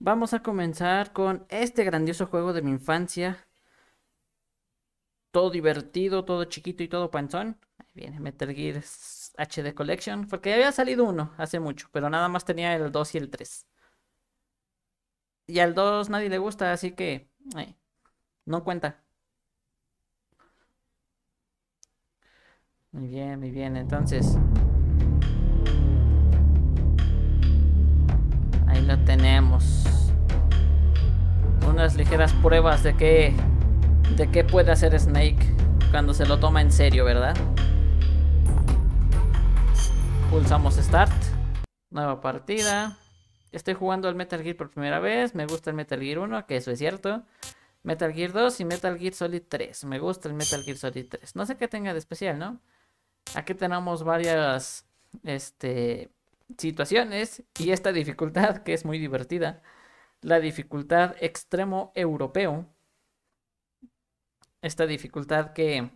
Vamos a comenzar con este grandioso juego de mi infancia. Todo divertido, todo chiquito y todo panzón. Ahí viene Metal Gear HD Collection. Porque ya había salido uno hace mucho, pero nada más tenía el 2 y el 3. Y al 2 nadie le gusta, así que no cuenta. Muy bien, muy bien. Entonces, ahí lo tenemos. Unas ligeras pruebas de qué puede hacer Snake cuando se lo toma en serio, ¿verdad? Pulsamos Start. Nueva partida. Estoy jugando el Metal Gear por primera vez. Me gusta el Metal Gear 1, que eso es cierto. Metal Gear 2 y Metal Gear Solid 3. Me gusta el Metal Gear Solid 3. No sé qué tenga de especial, ¿no? Aquí tenemos varias situaciones y esta dificultad que es muy divertida. La dificultad extremo europeo. Esta dificultad que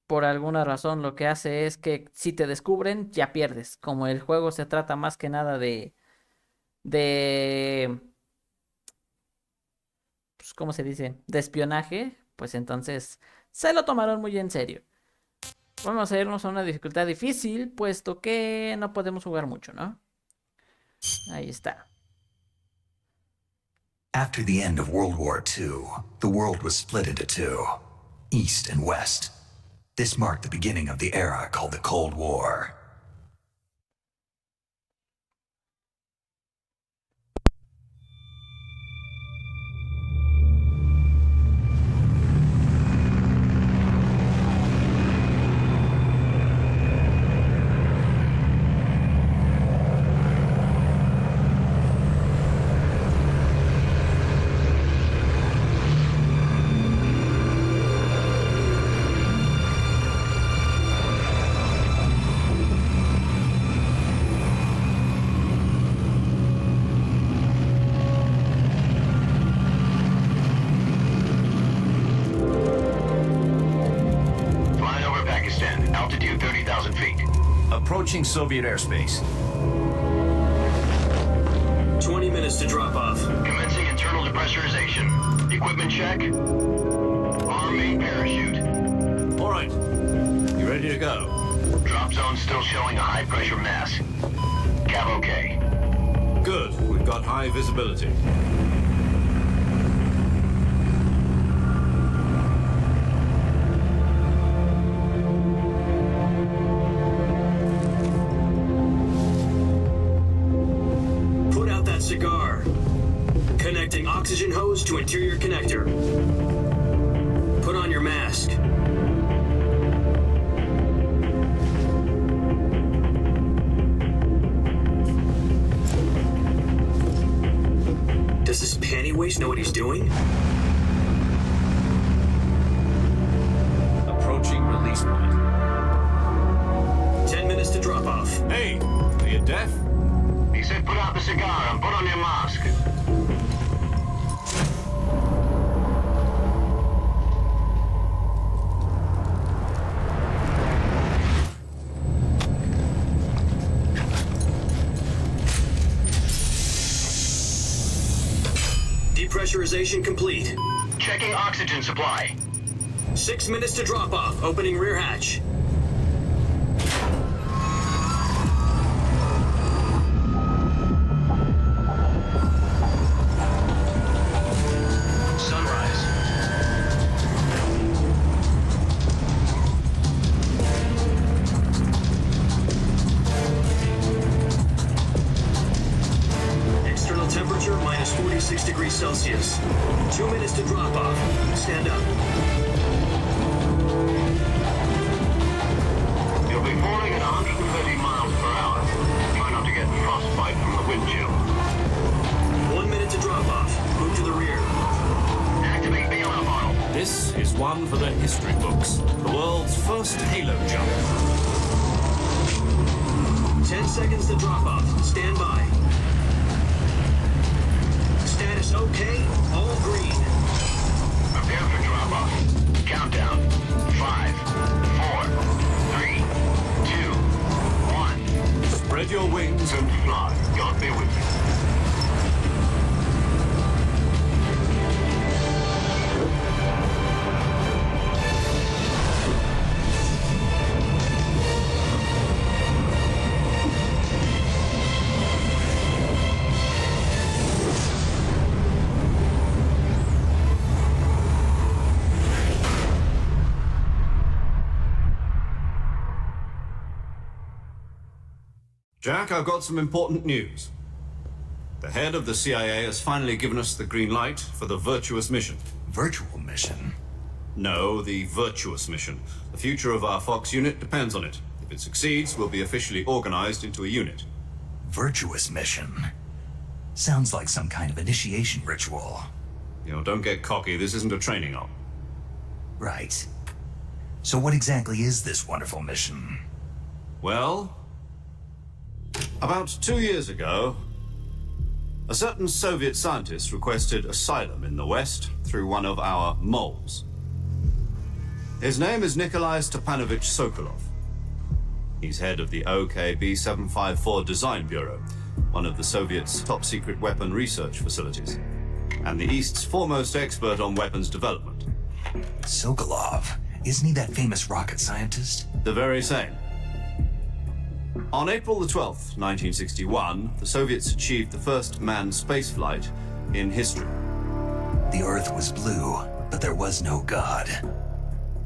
por alguna razón lo que hace es que si te descubren ya pierdes. Como el juego se trata más que nada de pues, ¿cómo se dice? De espionaje, pues entonces se lo tomaron muy en serio. Vamos a irnos a una dificultad difícil, puesto que no podemos jugar mucho, ¿no? Ahí está. After the end of World War II, the world was split into two, East and West. This marked the beginning of the era called the Cold War. Approaching Soviet airspace. 20 minutes to drop off. Commencing internal depressurization. Equipment check. Arm main parachute. All right. You ready to go? Drop zone still showing a high pressure mass. Cav okay. Good. We've got high visibility. Cigar. Connecting oxygen hose to interior connector. Put on your mask. Does this panty waste know what he's doing? Approaching release point. 10 minutes to drop off. Hey, are you deaf? He said put out the cigar and put on your mask. Depressurization complete. Checking oxygen supply. 6 minutes to drop off. Opening rear hatch. Temperature minus 46 degrees Celsius. 2 minutes to drop off. Stand up. You'll be falling at 130 miles per hour. Try not to get frostbite from the wind chill. 1 minute to drop off. Move to the rear. Activate bailout model. This is one for the history books. The world's first halo jump. 10 seconds to drop off. Stand by. Status okay, all green. Prepare for drop-off. Countdown. 5, 4, 3, 2, 1. Spread your wings And fly. God be with you. Jack, I've got some important news. The head of the CIA has finally given us the green light for the virtuous mission. Virtual mission? No, the virtuous mission. The future of our Fox unit depends on it. If it succeeds, we'll be officially organized into a unit. Virtuous mission? Sounds like some kind of initiation ritual. You know, don't get cocky. This isn't a training op. Right. So what exactly is this wonderful mission? Well, about 2 years ago, a certain Soviet scientist requested asylum in the West through one of our moles. His name is Nikolai Stepanovich Sokolov. He's head of the OKB 754 Design Bureau, one of the Soviets' top-secret weapon research facilities, and the East's foremost expert on weapons development. Sokolov? Isn't he that famous rocket scientist? The very same. On April the 12th, 1961, the Soviets achieved the first manned spaceflight in history. The Earth was blue, but there was no God.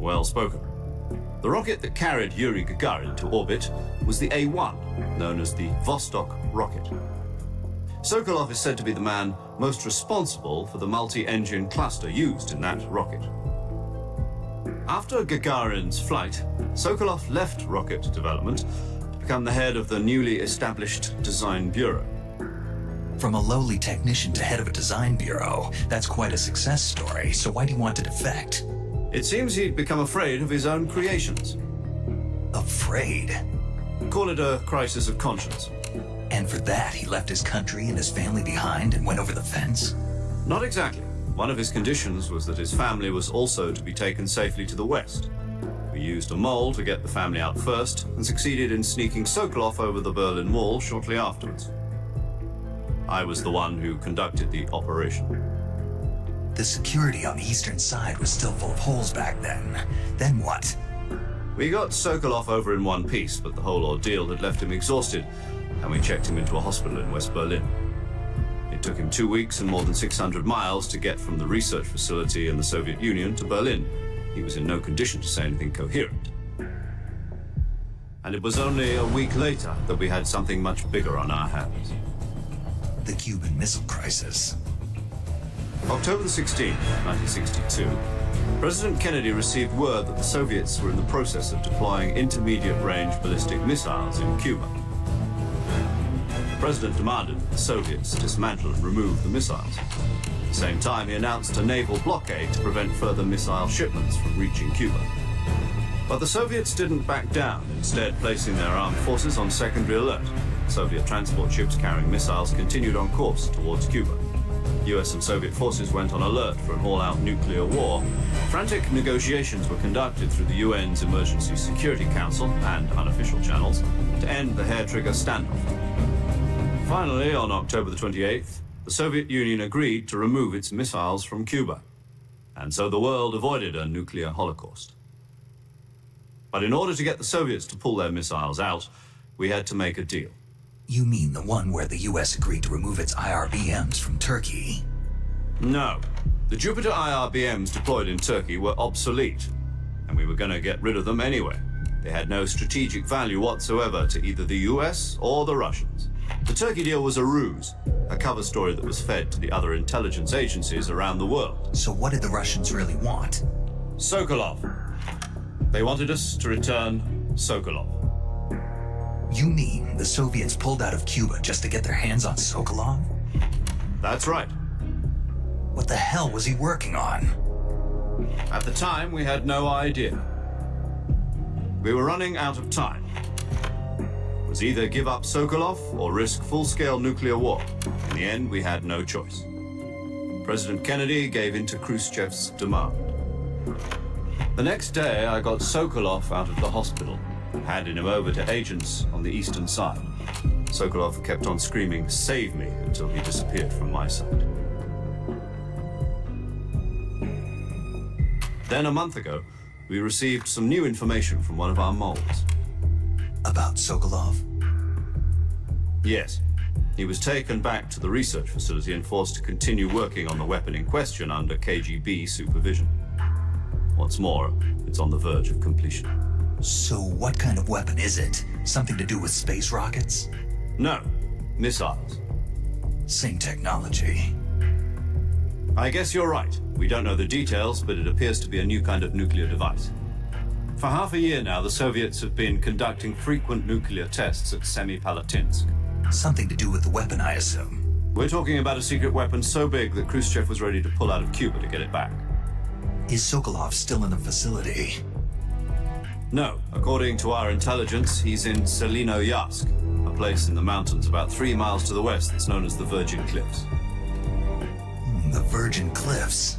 Well spoken. The rocket that carried Yuri Gagarin to orbit was the A-1, known as the Vostok rocket. Sokolov is said to be the man most responsible for the multi-engine cluster used in that rocket. After Gagarin's flight, Sokolov left rocket development to become the head of the newly established Design Bureau. From a lowly technician to head of a design bureau, that's quite a success story, so why do you want to defect? It seems he'd become afraid of his own creations. Afraid? Call it a crisis of conscience. And for that, he left his country and his family behind and went over the fence? Not exactly. One of his conditions was that his family was also to be taken safely to the West. We used a mole to get the family out first and succeeded in sneaking Sokolov over the Berlin Wall shortly afterwards. I was the one who conducted the operation. The security on the eastern side was still full of holes back then. Then what? We got Sokolov over in one piece, but the whole ordeal had left him exhausted, and we checked him into a hospital in West Berlin. It took him 2 weeks and more than 600 miles to get from the research facility in the Soviet Union to Berlin. He was in no condition to say anything coherent. And it was only a week later that we had something much bigger on our hands. The Cuban Missile Crisis. October the 16th, 1962, President Kennedy received word that the Soviets were in the process of deploying intermediate-range ballistic missiles in Cuba. The President demanded that the Soviets dismantle and remove the missiles. At the same time, he announced a naval blockade to prevent further missile shipments from reaching Cuba. But the Soviets didn't back down, instead placing their armed forces on secondary alert. Soviet transport ships carrying missiles continued on course towards Cuba. US and Soviet forces went on alert for an all-out nuclear war. Frantic negotiations were conducted through the UN's Emergency Security Council and unofficial channels to end the hair-trigger standoff. Finally, on October the 28th, the Soviet Union agreed to remove its missiles from Cuba. And so the world avoided a nuclear holocaust. But in order to get the Soviets to pull their missiles out, we had to make a deal. You mean the one where the US agreed to remove its IRBMs from Turkey? No. The Jupiter IRBMs deployed in Turkey were obsolete, and we were going to get rid of them anyway. They had no strategic value whatsoever to either the US or the Russians. The Turkey deal was a ruse, a cover story that was fed to the other intelligence agencies around the world. So what did the Russians really want? Sokolov. They wanted us to return Sokolov. You mean the Soviets pulled out of Cuba just to get their hands on Sokolov? That's right. What the hell was he working on? At the time, we had no idea. We were running out of time. It was either give up Sokolov or risk full-scale nuclear war. In the end, we had no choice. President Kennedy gave in to Khrushchev's demand. The next day, I got Sokolov out of the hospital, handed him over to agents on the eastern side. Sokolov kept on screaming, "Save me," until he disappeared from my sight. Then a month ago, we received some new information from one of our moles. About Sokolov? Yes. He was taken back to the research facility and forced to continue working on the weapon in question under KGB supervision. What's more, it's on the verge of completion. So what kind of weapon is it? Something to do with space rockets? No, missiles. Same technology. I guess you're right. We don't know the details, but it appears to be a new kind of nuclear device. For half a year now, the Soviets have been conducting frequent nuclear tests at Semipalatinsk. Something to do with the weapon, I assume. We're talking about a secret weapon so big that Khrushchev was ready to pull out of Cuba to get it back. Is Sokolov still in the facility? No, according to our intelligence, he's in Selinoyarsk, a place in the mountains about 3 miles to the west that's known as the Virgin Cliffs. The Virgin Cliffs.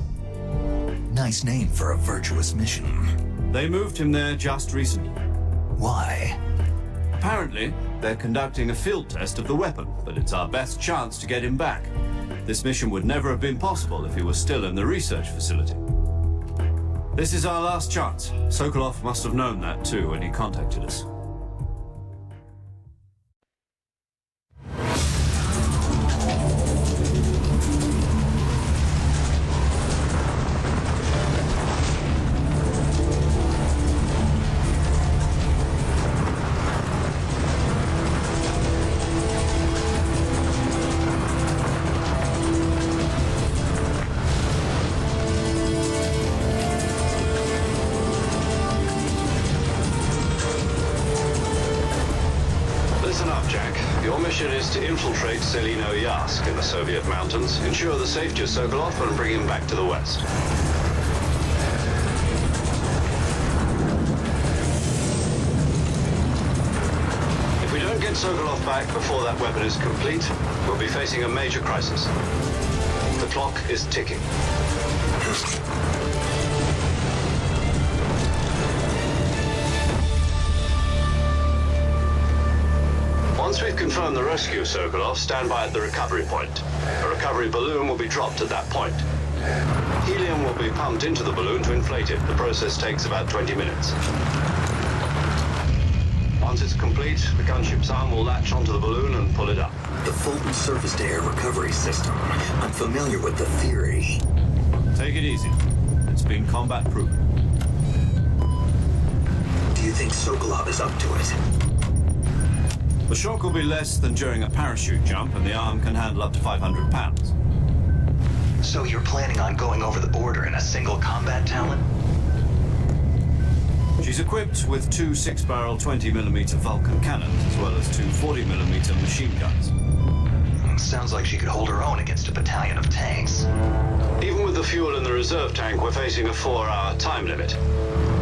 Nice name for a virtuous mission. They moved him there just recently. Why? Apparently, they're conducting a field test of the weapon, but it's our best chance to get him back. This mission would never have been possible if he was still in the research facility. This is our last chance. Sokolov must have known that too when he contacted us. To infiltrate Selinoyarsk in the Soviet mountains, ensure the safety of Sokolov, and bring him back to the west. If we don't get Sokolov back before that weapon is complete, we'll be facing a major crisis. The clock is ticking. Once we've confirmed the rescue of Sokolov, stand by at the recovery point. A recovery balloon will be dropped at that point. Helium will be pumped into the balloon to inflate it. The process takes about 20 minutes. Once it's complete, the gunship's arm will latch onto the balloon and pull it up. The Fulton surface-to-air recovery system. I'm familiar with the theory. Take it easy. It's been combat-proven. Do you think Sokolov is up to it? The shock will be less than during a parachute jump, and the arm can handle up to 500 pounds. So you're planning on going over the border in a single combat talon? She's equipped with 2 6-barrel 20mm Vulcan cannons, as well as 2 40mm machine guns. Sounds like she could hold her own against a battalion of tanks. Even with the fuel in the reserve tank, we're facing a 4-hour time limit.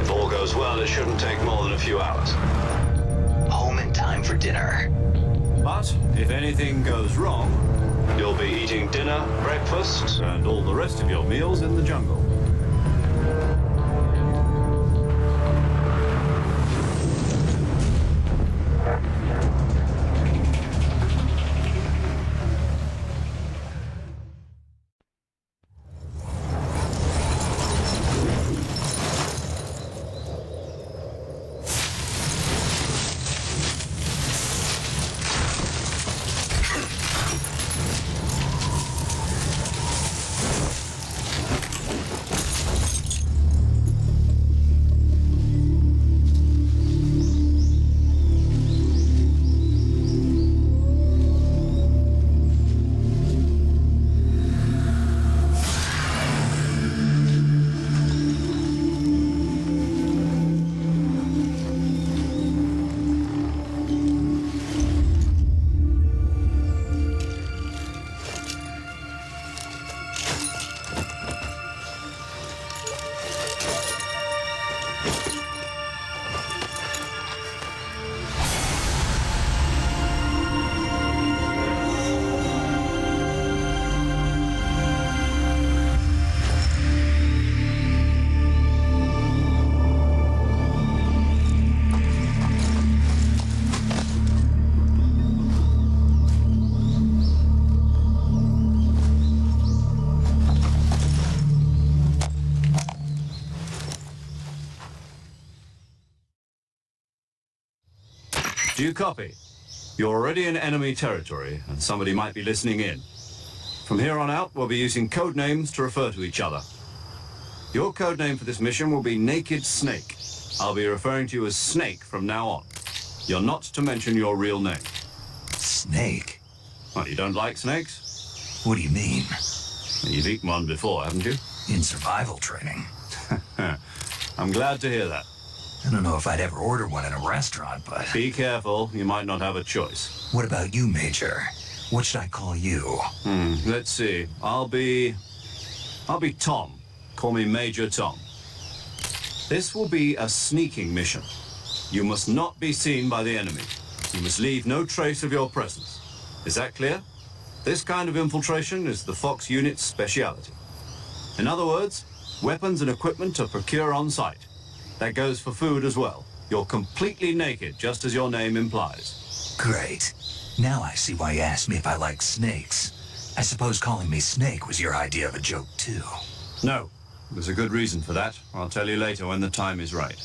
If all goes well, it shouldn't take more than a few hours. Home in time for dinner. But if anything goes wrong, you'll be eating dinner, breakfast, and all the rest of your meals in the jungle. Do you copy? You're already in enemy territory, and somebody might be listening in. From here on out, we'll be using code names to refer to each other. Your code name for this mission will be Naked Snake. I'll be referring to you as Snake from now on. You're not to mention your real name. Snake? Well, you don't like snakes? What do you mean? You've eaten one before, haven't you? In survival training? I'm glad to hear that. I don't know if I'd ever order one in a restaurant, but... Be careful, you might not have a choice. What about you, Major? What should I call you? Let's see. I'll be Tom. Call me Major Tom. This will be a sneaking mission. You must not be seen by the enemy. You must leave no trace of your presence. Is that clear? This kind of infiltration is the Fox unit's speciality. In other words, weapons and equipment are procured on site. That goes for food as well. You're completely naked, just as your name implies. Great. Now I see why you asked me if I like snakes. I suppose calling me Snake was your idea of a joke, too. No, there's a good reason for that. I'll tell you later when the time is right.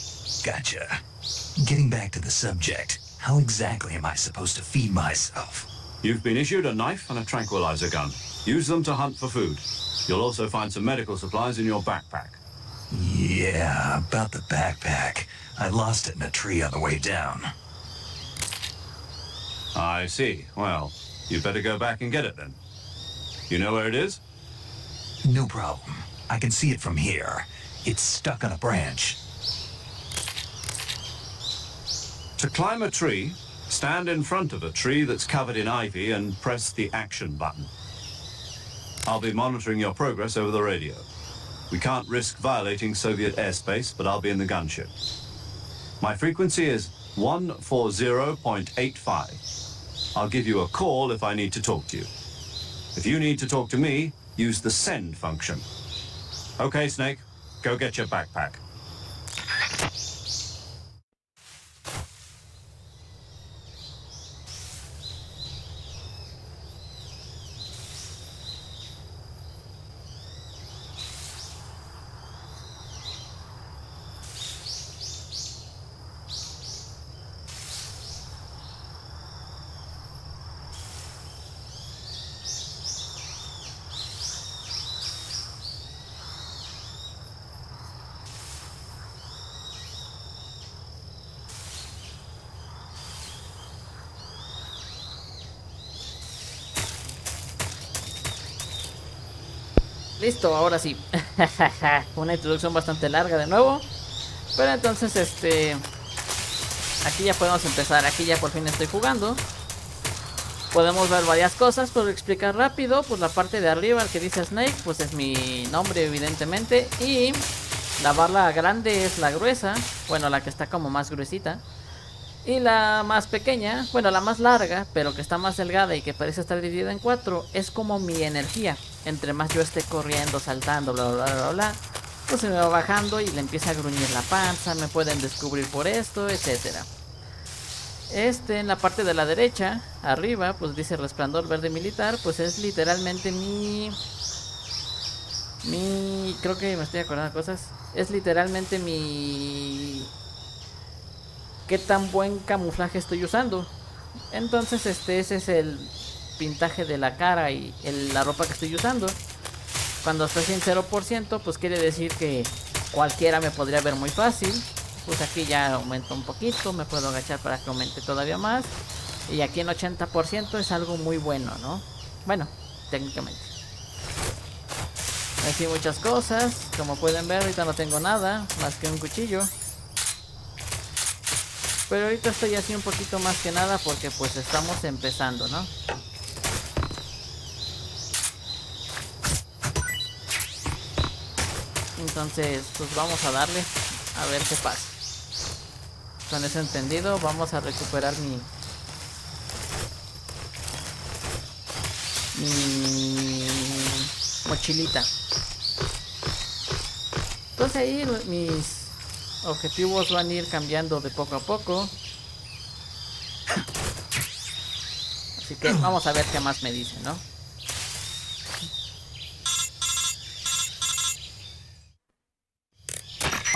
Gotcha. Getting back to the subject, how exactly am I supposed to feed myself? You've been issued a knife and a tranquilizer gun. Use them to hunt for food. You'll also find some medical supplies in your backpack. Yeah, about the backpack. I lost it in a tree on the way down. I see. Well, you'd better go back and get it then. You know where it is? No problem. I can see it from here. It's stuck on a branch. To climb a tree, stand in front of a tree that's covered in ivy and press the action button. I'll be monitoring your progress over the radio. We can't risk violating Soviet airspace, but I'll be in the gunship. My frequency is 140.85. I'll give you a call if I need to talk to you. If you need to talk to me, use the send function. Okay, Snake, go get your backpack. Listo, ahora sí. Una introducción bastante larga de nuevo. Pero entonces, aquí ya podemos empezar. Aquí ya por fin estoy jugando. Podemos ver varias cosas, pero explicar rápido. Pues la parte de arriba, el que dice Snake, pues es mi nombre evidentemente. Y la barra grande es la gruesa. Bueno, la que está como más gruesita. Y la más pequeña, bueno, la más larga, pero que está más delgada y que parece estar dividida en 4, es como mi energía. Entre más yo esté corriendo, saltando, bla, bla, bla, bla, pues se me va bajando y le empieza a gruñir la panza, me pueden descubrir por esto, etcétera. En la parte de la derecha, arriba, pues dice resplandor verde militar, pues es literalmente creo que me estoy acordando de cosas. Es literalmente qué tan buen camuflaje estoy usando. Entonces ese es el pintaje de la cara y la ropa que estoy usando. Cuando estoy en 0%, pues quiere decir que cualquiera me podría ver muy fácil. Pues aquí ya aumento un poquito, me puedo agachar para que aumente todavía más. Y aquí en 80% es algo muy bueno, ¿no? Bueno, técnicamente. Aquí muchas cosas, como pueden ver ahorita no tengo nada más que un cuchillo. Pero ahorita estoy así un poquito más que nada porque pues estamos empezando, ¿no? Entonces, pues vamos a darle a ver qué pasa. Con eso entendido, vamos a recuperar mi mochilita. Entonces ahí mis objetivos van a ir cambiando de poco a poco. Así que vamos a ver qué más me dicen, ¿no?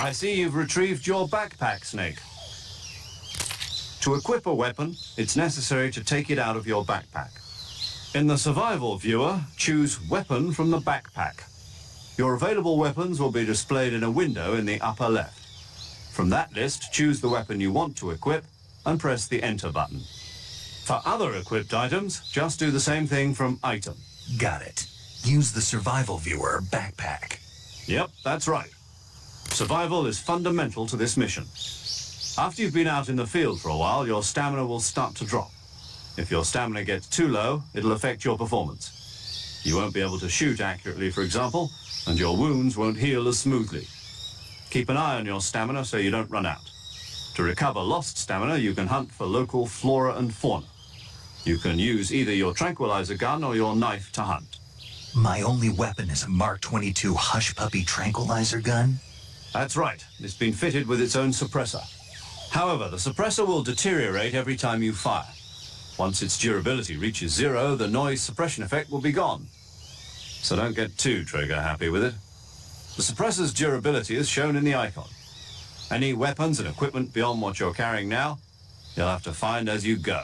I see you've retrieved your backpack, Snake. To equip a weapon, it's necessary to take it out of your backpack. In the survival viewer, choose Weapon from the backpack. Your available weapons will be displayed in a window in the upper left. From that list, choose the weapon you want to equip and press the Enter button. For other equipped items, just do the same thing from item. Got it. Use the survival viewer backpack. Yep, that's right. Survival is fundamental to this mission. After you've been out in the field for a while, your stamina will start to drop. If your stamina gets too low, it'll affect your performance. You won't be able to shoot accurately, for example, and your wounds won't heal as smoothly. Keep an eye on your stamina so you don't run out. To recover lost stamina, you can hunt for local flora and fauna. You can use either your tranquilizer gun or your knife to hunt. My only weapon is a Mark 22 Hush Puppy tranquilizer gun? That's right. It's been fitted with its own suppressor. However, the suppressor will deteriorate every time you fire. Once its durability reaches 0, the noise suppression effect will be gone. So don't get too trigger happy with it. The suppressor's durability is shown in the icon. Any weapons and equipment beyond what you're carrying now, you'll have to find as you go.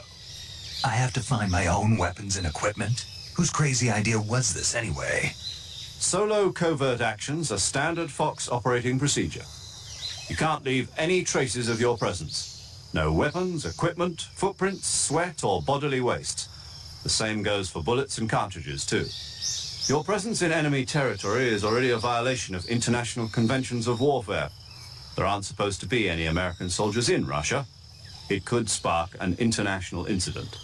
I have to find my own weapons and equipment? Whose crazy idea was this anyway? Solo covert actions are standard Fox operating procedure. You can't leave any traces of your presence. No weapons, equipment, footprints, sweat, or bodily waste. The same goes for bullets and cartridges, too. Your presence in enemy territory is already a violation of international conventions of warfare. There aren't supposed to be any American soldiers in Russia. It could spark an international incident.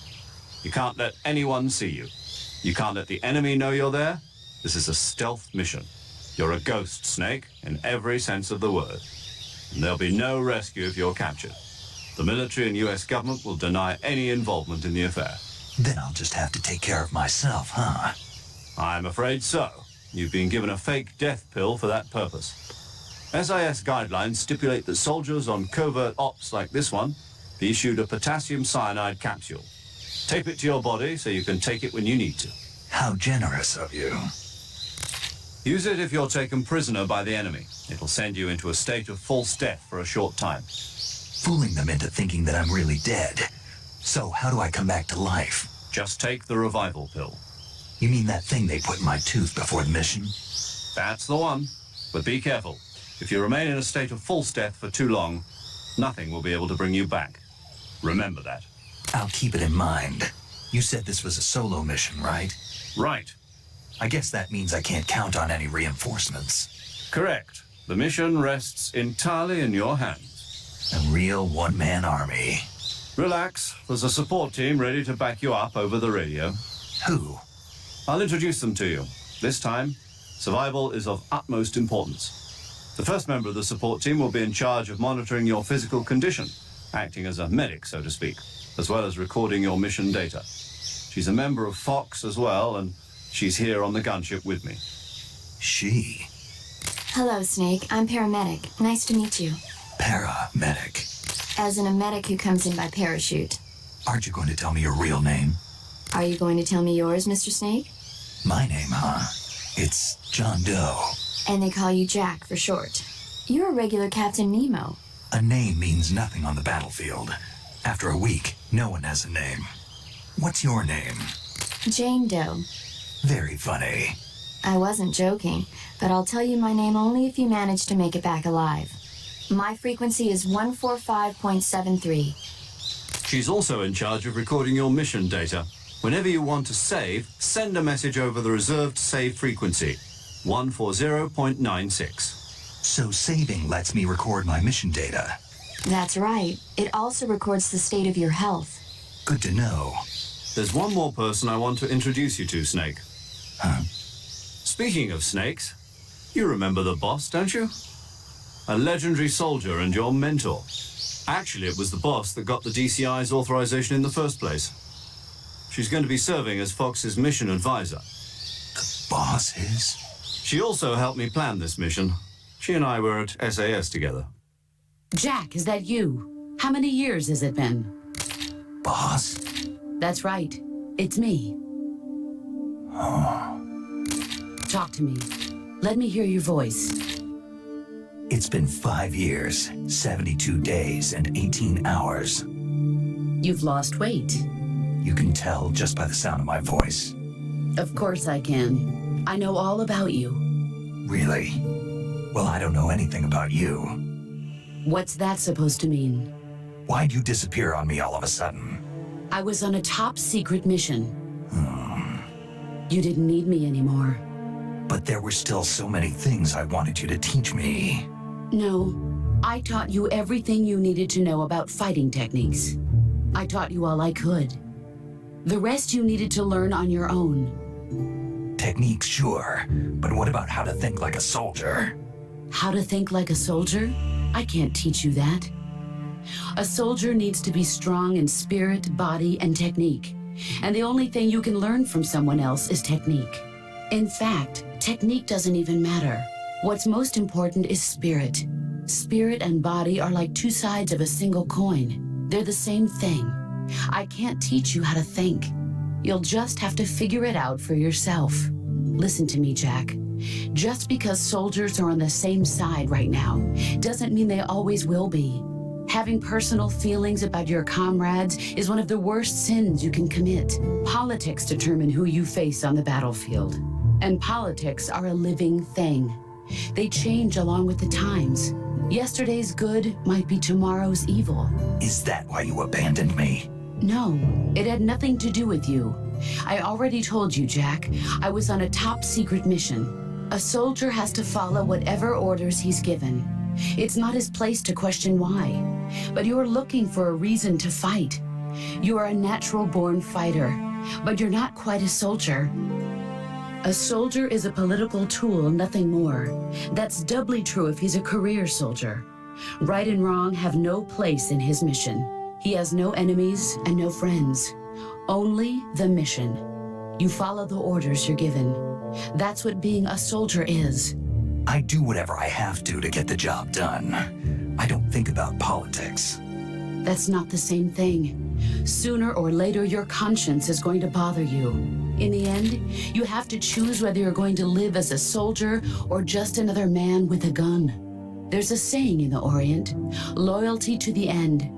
You can't let anyone see you. You can't let the enemy know you're there. This is a stealth mission. You're a ghost, Snake, in every sense of the word. And there'll be no rescue if you're captured. The military and US government will deny any involvement in the affair. Then I'll just have to take care of myself, huh? I'm afraid so. You've been given a fake death pill for that purpose. SIS guidelines stipulate that soldiers on covert ops like this one be issued a potassium cyanide capsule. Tape it to your body so you can take it when you need to. How generous of you. Use it if you're taken prisoner by the enemy. It'll send you into a state of false death for a short time. Fooling them into thinking that I'm really dead. So how do I come back to life? Just take the revival pill. You mean that thing they put in my tooth before the mission? That's the one. But be careful. If you remain in a state of false death for too long, nothing will be able to bring you back. Remember that. I'll keep it in mind. You said this was a solo mission, right? Right. I guess that means I can't count on any reinforcements. Correct. The mission rests entirely in your hands. A real one-man army. Relax. There's a support team ready to back you up over the radio. Who? I'll introduce them to you. This time, survival is of utmost importance. The first member of the support team will be in charge of monitoring your physical condition, acting as a medic, so to speak, as well as recording your mission data. She's a member of Fox as well, and she's here on the gunship with me. She? Hello, Snake. I'm paramedic. Nice to meet you. Paramedic. As in a medic who comes in by parachute. Aren't you going to tell me your real name? Are you going to tell me yours, Mr. Snake? My name, huh? It's John Doe. And they call you Jack for short. You're a regular Captain Nemo. A name means nothing on the battlefield. After a week, no one has a name. What's your name? Jane Doe. Very funny. I wasn't joking, but I'll tell you my name only if you manage to make it back alive. My frequency is 145.73. She's also in charge of recording your mission data. Whenever you want to save, send a message over the reserved save frequency, 140.96. So saving lets me record my mission data. That's right. It also records the state of your health. Good to know. There's one more person I want to introduce you to, Snake. Huh? Speaking of snakes, you remember the boss, don't you? A legendary soldier and your mentor. Actually, it was the boss that got the DCI's authorization in the first place. She's going to be serving as Fox's mission advisor. The boss is? She also helped me plan this mission. She and I were at SAS together. Jack, is that you? How many years has it been? Boss? That's right. It's me. Oh. Talk to me. Let me hear your voice. It's been 5 years, 72 days, and 18 hours. You've lost weight. You can tell just by the sound of my voice. Of course I can. I know all about you. Really? Well, I don't know anything about you. What's that supposed to mean? Why'd you disappear on me all of a sudden? I was on a top secret mission. You didn't need me anymore. But there were still so many things I wanted you to teach me. No, I taught you everything you needed to know about fighting techniques. I taught you all I could. The rest you needed to learn on your own. Techniques, sure. But what about how to think like a soldier? How to think like a soldier? I can't teach you that. A soldier needs to be strong in spirit, body, and technique. And the only thing you can learn from someone else is technique. In fact, technique doesn't even matter. What's most important is spirit. Spirit and body are like two sides of a single coin. They're the same thing. I can't teach you how to think. You'll just have to figure it out for yourself. Listen to me, Jack. Just because soldiers are on the same side right now doesn't mean they always will be. Having personal feelings about your comrades is one of the worst sins you can commit. Politics determine who you face on the battlefield. And politics are a living thing. They change along with the times. Yesterday's good might be tomorrow's evil. Is that why you abandoned me? No, it had nothing to do with you. I already told you, Jack. I was on a top secret mission. A soldier has to follow whatever orders he's given. It's not his place to question why. But you're looking for a reason to fight. You are a natural-born fighter, but you're not quite a soldier. A soldier is a political tool, nothing more. That's doubly true if he's a career soldier. Right and wrong have no place in his mission. He has no enemies and no friends. Only the mission. You follow the orders you're given. That's what being a soldier is. I do whatever I have to get the job done. I don't think about politics. That's not the same thing. Sooner or later, your conscience is going to bother you. In the end, you have to choose whether you're going to live as a soldier or just another man with a gun. There's a saying in the Orient, loyalty to the end.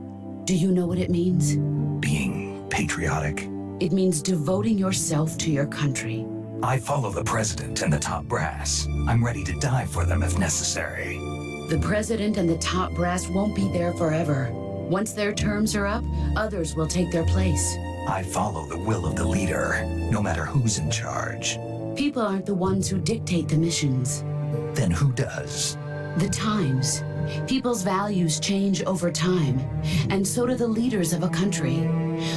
Do you know what it means? Being patriotic. It means devoting yourself to your country. I follow the president and the top brass. I'm ready to die for them if necessary. The president and the top brass won't be there forever. Once their terms are up, others will take their place. I follow the will of the leader, no matter who's in charge. People aren't the ones who dictate the missions. Then who does? The times. People's values change over time, and so do the leaders of a country.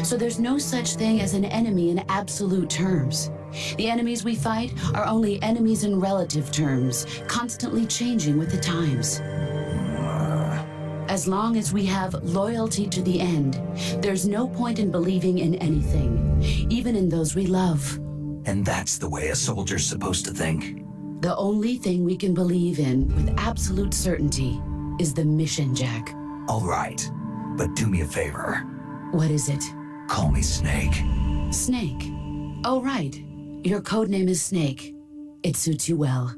So there's no such thing as an enemy in absolute terms. The enemies we fight are only enemies in relative terms, constantly changing with the times. As long as we have loyalty to the end, there's no point in believing in anything, even in those we love. And that's the way a soldier's supposed to think? The only thing we can believe in with absolute certainty is the mission, Jack. All right, but do me a favor. What is it? Call me Snake. Snake. Oh, right. Your codename is Snake. It suits you well.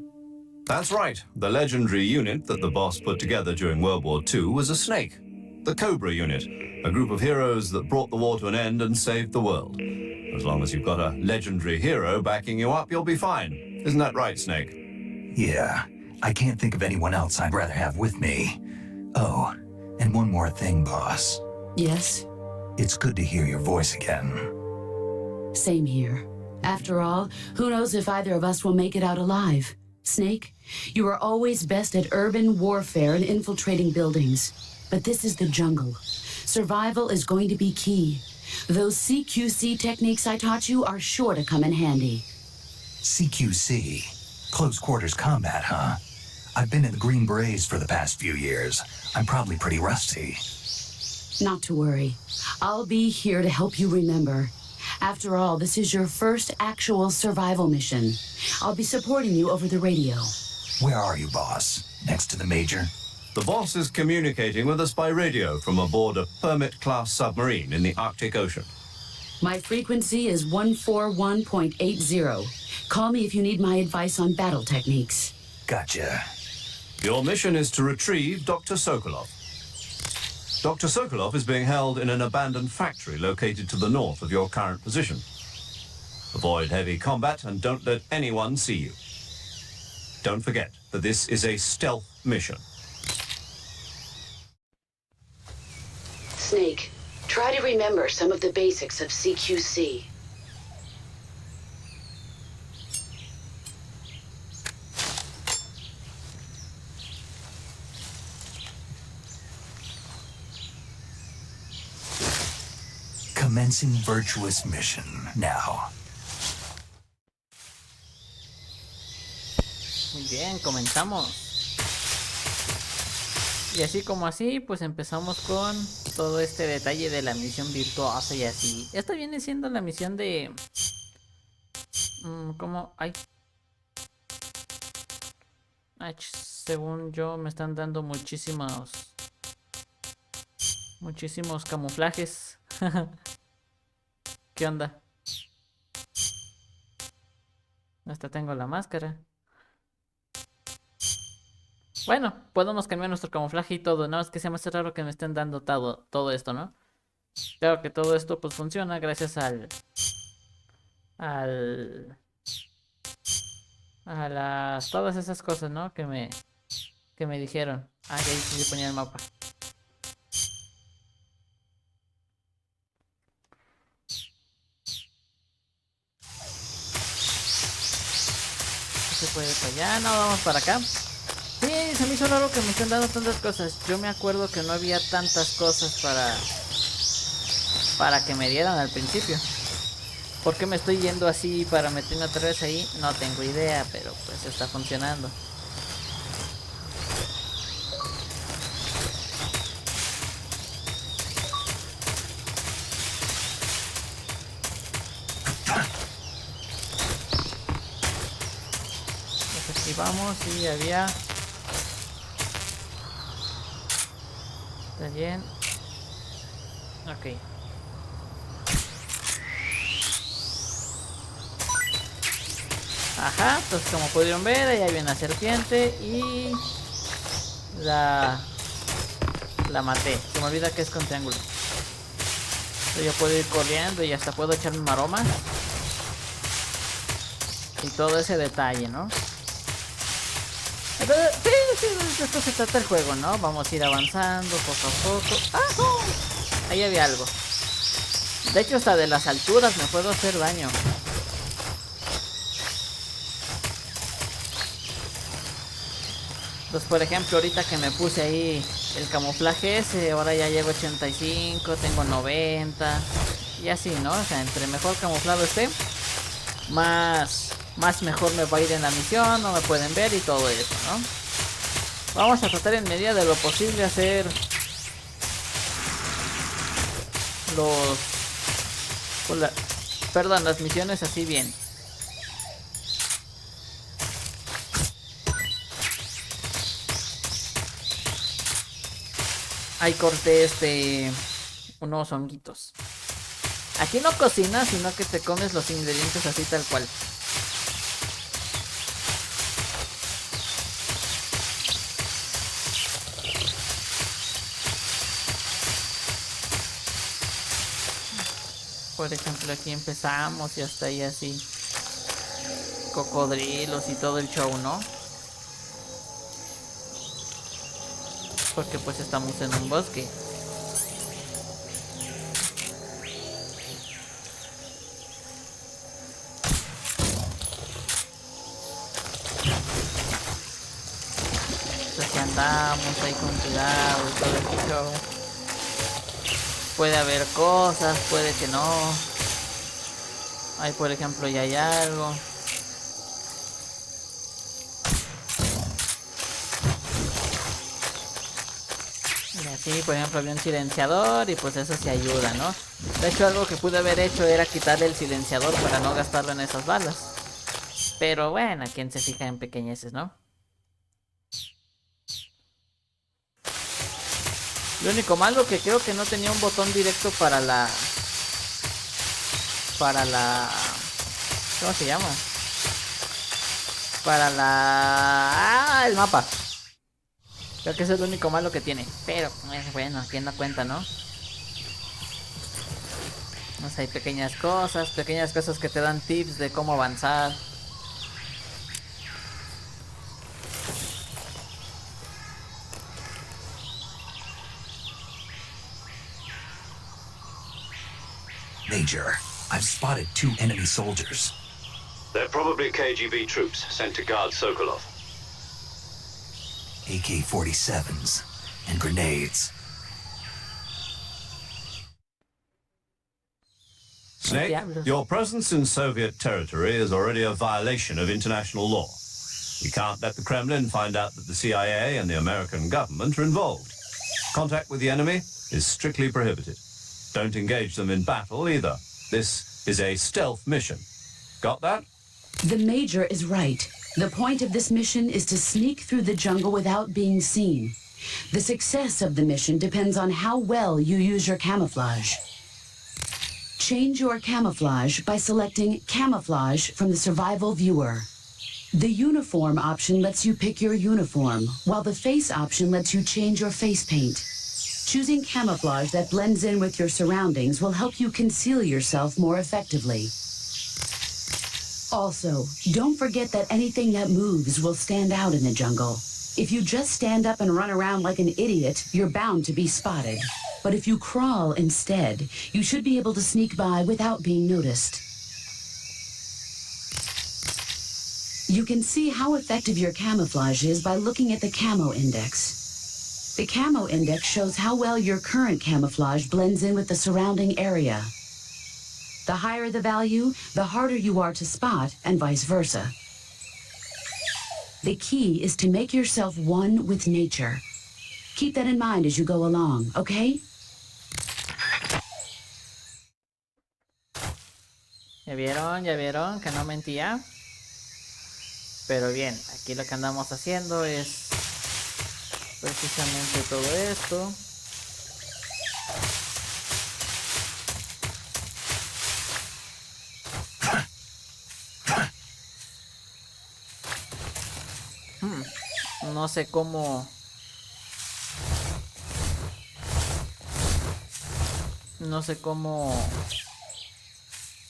That's right. The legendary unit that the boss put together during World War II was a snake. The Cobra unit, a group of heroes that brought the war to an end and saved the world. As long as you've got a legendary hero backing you up, you'll be fine. Isn't that right, Snake? Yeah, I can't think of anyone else I'd rather have with me. Oh, and one more thing, boss. Yes? It's good to hear your voice again. Same here. After all, who knows if either of us will make it out alive? Snake, you are always best at urban warfare and infiltrating buildings. But this is the jungle. Survival is going to be key. Those CQC techniques I taught you are sure to come in handy. CQC? Close quarters combat, huh? I've been in the Green Berets for the past few years. I'm probably pretty rusty. Not to worry. I'll be here to help you remember. After all, this is your first actual survival mission. I'll be supporting you over the radio. Where are you, boss? Next to the major? The boss is communicating with us by radio from aboard a Permit-class submarine in the Arctic Ocean. My frequency is 141.80. Call me if you need my advice on battle techniques. Gotcha. Your mission is to retrieve Dr. Sokolov. Dr. Sokolov is being held in an abandoned factory located to the north of your current position. Avoid heavy combat and don't let anyone see you. Don't forget that this is a stealth mission. Snake, Try to remember some of the basics of CQC. Commencing virtuous mission now. Muy bien, comenzamos. Y así como así, pues empezamos con todo este detalle de la misión virtuosa y así. Esta viene siendo la misión de... ¿cómo? Ay. Según yo me están dando muchísimos camuflajes. ¿Qué onda? Hasta tengo la máscara. Bueno, podemos cambiar nuestro camuflaje y todo, ¿no? Es que se me hace raro que me estén dando todo esto, ¿no? Claro que todo esto pues funciona gracias al a todas esas cosas, ¿no? Que me dijeron. Ah, ya ahí sí ponía el mapa. Se puede para allá, no, vamos para acá. Sí, se me hizo raro que me estén dando tantas cosas. Yo me acuerdo que no había tantas cosas para que me dieran al principio. ¿Por qué me estoy yendo así para meterme otra vez ahí? No tengo idea, pero pues está funcionando. Pues aquí vamos y había... Está bien. Ok. Ajá, pues como pudieron ver, ahí hay una serpiente y la maté. Se me olvida que es con triángulo. Entonces yo puedo ir corriendo y hasta puedo echarme maroma. Y todo ese detalle, ¿no? Entonces, sí, de esto se trata el juego, ¿no? Vamos a ir avanzando poco a poco. ¡Ah! ¡Oh! Ahí había algo. De hecho, hasta de las alturas me puedo hacer daño. Pues por ejemplo, ahorita que me puse ahí el camuflaje ese, ahora ya llego a 85, tengo 90 y así, ¿no? O sea, entre mejor camuflado esté, más mejor me va a ir en la misión, no me pueden ver y todo eso, ¿no? Vamos a tratar en medida de lo posible hacer las misiones así bien. Ahí corté unos honguitos. Aquí no cocinas, sino que te comes los ingredientes así tal cual. Por ejemplo, aquí empezamos y hasta ahí así. Cocodrilos y todo el show, ¿no? Porque pues estamos en un bosque. Entonces andamos ahí con cuidado y todo el show. Puede haber cosas, puede que no. Ahí por ejemplo ya hay algo. Sí, por ejemplo había un silenciador y pues eso sí ayuda, ¿no? De hecho algo que pude haber hecho era quitarle el silenciador para no gastarlo en esas balas. Pero bueno, ¿quién se fija en pequeñeces, no? Lo único malo que creo que no tenía un botón directo para la... ¿Cómo se llama? Para la... el mapa. Creo que eso es lo único malo que tiene. Pero, bueno, ¿quién no cuenta, no? No sé, hay pequeñas cosas que te dan tips de cómo avanzar. Major, I've spotted 2 enemy soldiers. They're probably KGB troops sent to guard Sokolov. AK-47s and grenades. Snake, Diablos. your presence in Soviet territory is already a violation of international law. We can't let the Kremlin find out that the CIA and the American government are involved. Contact with the enemy is strictly prohibited. Don't engage them in battle either. This is a stealth mission. Got that? The Major is right. The point of this mission is to sneak through the jungle without being seen. The success of the mission depends on how well you use your camouflage. Change your camouflage by selecting Camouflage from the Survival Viewer. The Uniform option lets you pick your uniform, while the Face option lets you change your face paint. Choosing camouflage that blends in with your surroundings will help you conceal yourself more effectively. Also, don't forget that anything that moves will stand out in the jungle. If you just stand up and run around like an idiot, you're bound to be spotted. But if you crawl instead, you should be able to sneak by without being noticed. You can see how effective your camouflage is by looking at the Camo Index. The Camo Index shows how well your current camouflage blends in with the surrounding area. The higher the value, the harder you are to spot, and vice versa. The key is to make yourself one with nature. Keep that in mind as you go along, okay? Ya vieron que no mentía. Pero bien, aquí lo que andamos haciendo es precisamente todo esto. No sé cómo... No sé cómo...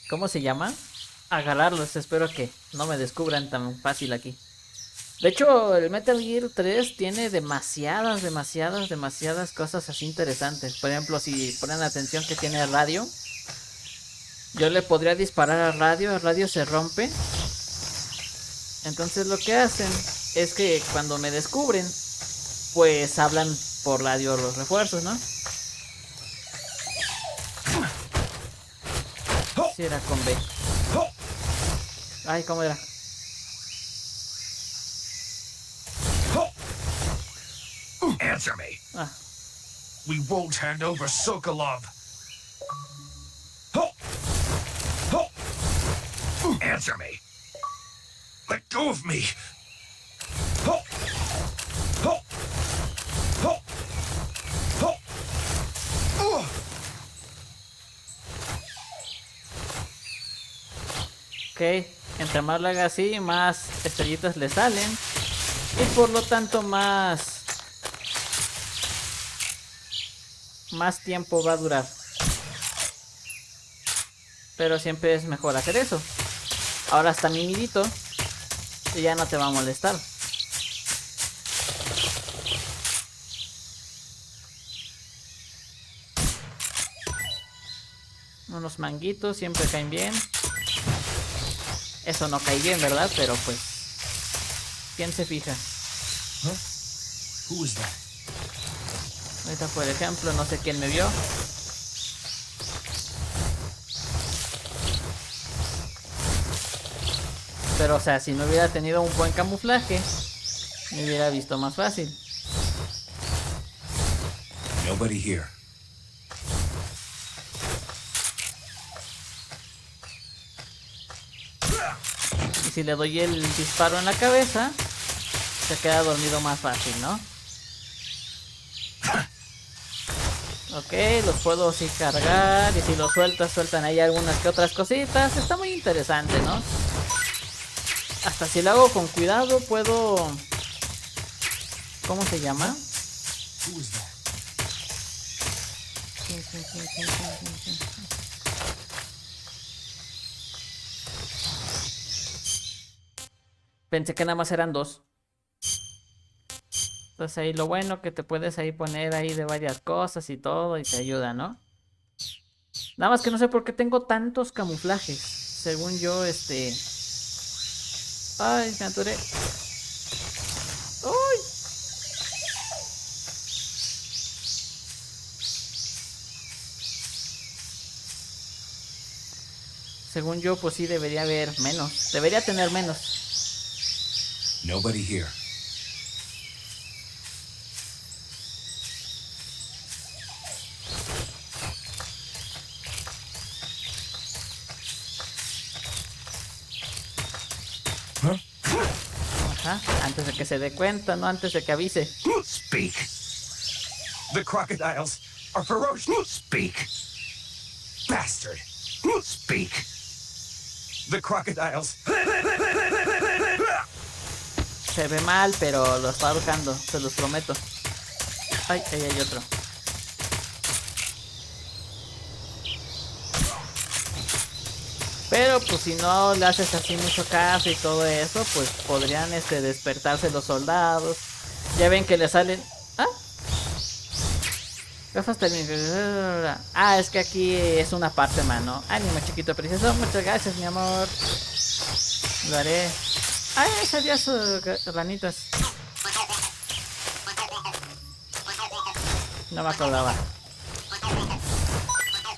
¿Cómo se llama? Agarrarlos, espero que no me descubran tan fácil aquí. De hecho, el Metal Gear 3 tiene demasiadas cosas así interesantes. Por ejemplo, si ponen atención que tiene radio, yo le podría disparar al radio se rompe. Entonces lo que hacen es que cuando me descubren, pues hablan por radio los refuerzos, ¿no? Si era con B. Ay, ¿cómo era? Answer me. Ah, We won't hand over Sokolov. Answer me. Let go of me. ok. Entre más lo haga así, más estrellitas le salen. Y por lo tanto más tiempo va a durar. Pero siempre es mejor hacer eso. Ahora está mi nidito y ya no te va a molestar. Unos manguitos siempre caen bien. Eso no cae bien, ¿verdad? Pero pues, ¿quién se fija? Who was that? Ahorita, por ejemplo, no sé quién me vio. Pero, o sea, si no hubiera tenido un buen camuflaje, me hubiera visto más fácil. Nobody here. Y si le doy el disparo en la cabeza, se queda dormido más fácil, ¿no? Ok, los puedo así cargar. Y si los sueltan ahí algunas que otras cositas. Está muy interesante, ¿no? Hasta si lo hago con cuidado puedo... ¿Cómo se llama? Who was that? Pensé que nada más eran dos. Entonces ahí lo bueno que te puedes ahí poner ahí de varias cosas y todo y te ayuda, ¿no? Nada más que no sé por qué tengo tantos camuflajes. Según yo, Ay, me atoré. ¡Uy! Según yo, pues sí debería haber menos. Debería tener menos. Nobody here. Ajá, antes de que se dé cuenta, no antes de que avise. Speak. The crocodiles are ferocious. Speak. Bastard. Speak. The crocodiles. Se ve mal, pero lo está ahorcando, se los prometo. Ay, ahí hay otro. Pero pues si no le haces así mucho caso y todo eso, pues podrían despertarse los soldados. Ya ven que le salen... ¿Ah? Gafas térmicas. Ah, es que aquí es una parte, mano. Ánimo, chiquito precioso. Muchas gracias, mi amor. Lo haré. Ay, adiós, ranitas. No me acordaba.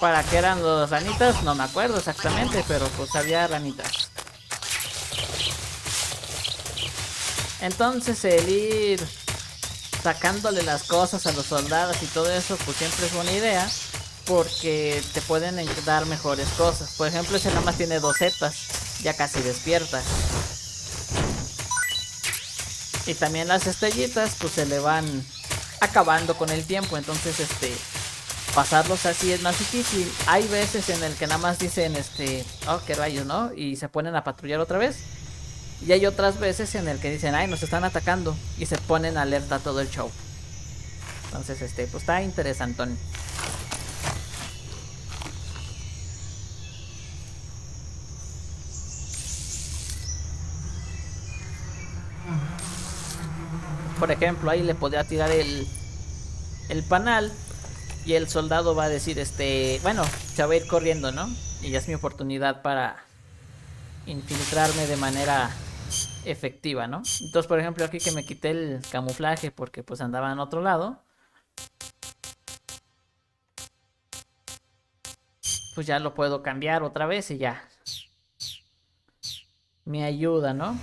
¿Para qué eran los ranitas? No me acuerdo exactamente, pero pues había ranitas. Entonces el ir sacándole las cosas a los soldados y todo eso, pues siempre es buena idea, porque te pueden dar mejores cosas. Por ejemplo, ese nada más tiene 2 zetas, ya casi despierta. Y también las estrellitas, pues se le van acabando con el tiempo, entonces pasarlos así es más difícil. Hay veces en el que nada más dicen oh, qué rayos, ¿no? Y se ponen a patrullar otra vez. Y hay otras veces en el que dicen, ay, nos están atacando, y se ponen alerta todo el show. Entonces, pues está interesantón. Por ejemplo, ahí le podría tirar el panal. Y el soldado va a decir, bueno, se va a ir corriendo, ¿no? Y ya es mi oportunidad para infiltrarme de manera efectiva, ¿no? Entonces, por ejemplo, aquí que me quité el camuflaje porque pues andaba en otro lado, pues ya lo puedo cambiar otra vez y ya me ayuda, ¿no?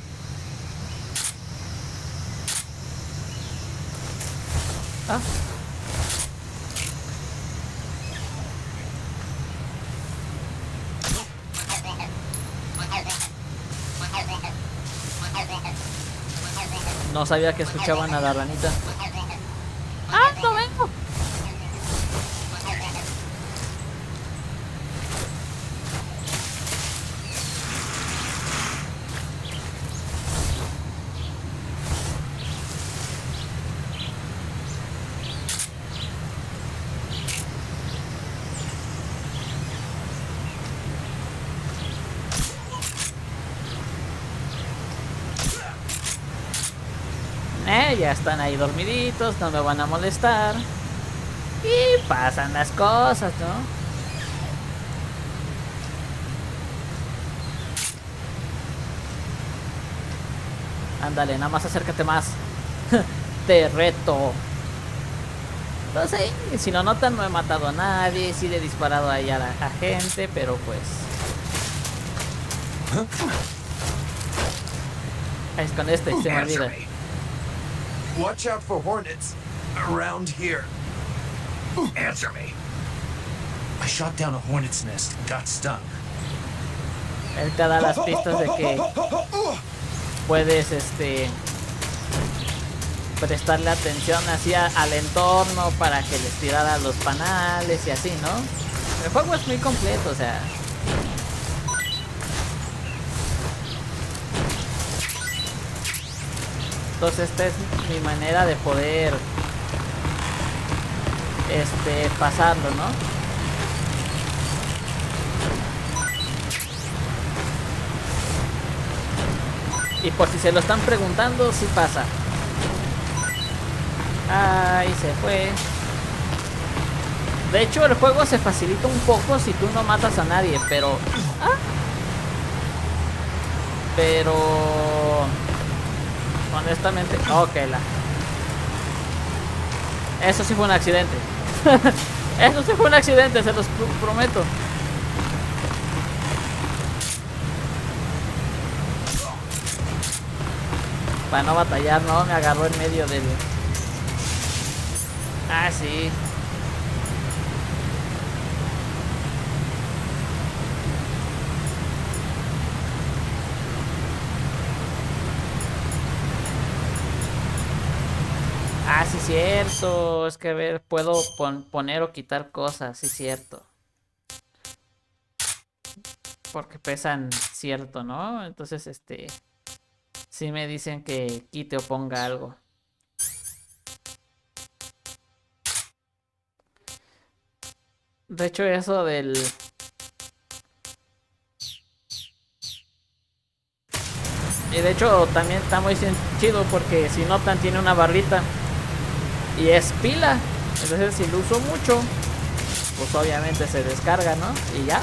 Ah. No sabía que escuchaban a la ranita. ¡Ah, no vengo! Ya están ahí dormiditos, no me van a molestar. Y pasan las cosas, ¿no? Ándale, nada más acércate más. Te reto. Entonces, si lo notan, no he matado a nadie. Sí le he disparado ahí a la gente, pero pues... Ahí es con se me olvida. Watch out for hornets around here. Answer me. I shot down a hornet's nest and got stung. Él te da las pistas de que puedes prestarle atención así al entorno para que les tirara los panales y así, ¿no? El juego es muy completo, o sea... Entonces esta es mi manera de poder pasarlo, ¿no? Y por si se lo están preguntando, sí pasa. Ahí se fue. De hecho, el juego se facilita un poco si tú no matas a nadie, pero... Pero... honestamente... Ok, eso sí fue un accidente. Eso sí fue un accidente, se los prometo. Para no batallar, no, me agarró en medio del... Ah, sí. Ah, sí, cierto. Es que a ver, puedo poner o quitar cosas, sí, cierto. Porque pesan cierto, ¿no? Entonces, sí me dicen que quite o ponga algo. De hecho, eso del... Y de hecho, también está muy chido porque si notan, tiene una barrita. Y es pila. Entonces, si lo uso mucho, pues obviamente se descarga, ¿no? Y ya.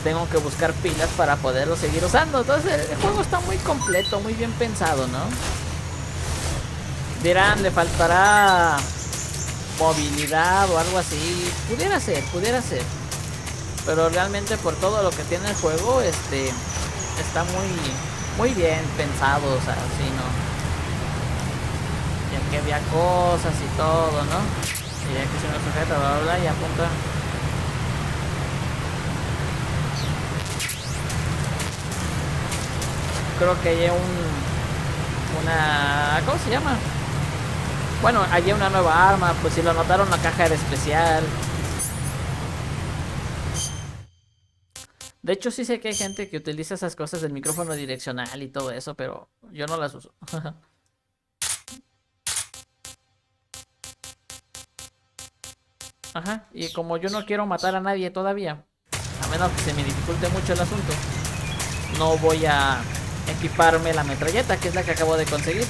Tengo que buscar pilas para poderlo seguir usando. Entonces, el juego está muy completo, muy bien pensado, ¿no? Dirán, le faltará movilidad o algo así. Pudiera ser, pudiera ser. Pero realmente por todo lo que tiene el juego, está muy bien pensado, o sea, sí, ¿no? Ya que había cosas y todo, ¿no? Y ya que se me sujeta, bla, bla, bla, y apunta. Creo que hay una... ¿cómo se llama? Bueno, hay una nueva arma, pues si lo notaron, la caja era especial. De hecho, sí sé que hay gente que utiliza esas cosas del micrófono direccional y todo eso, pero yo no las uso. Ajá, y como yo no quiero matar a nadie todavía, a menos que se me dificulte mucho el asunto, no voy a equiparme la metralleta, que es la que acabo de conseguir.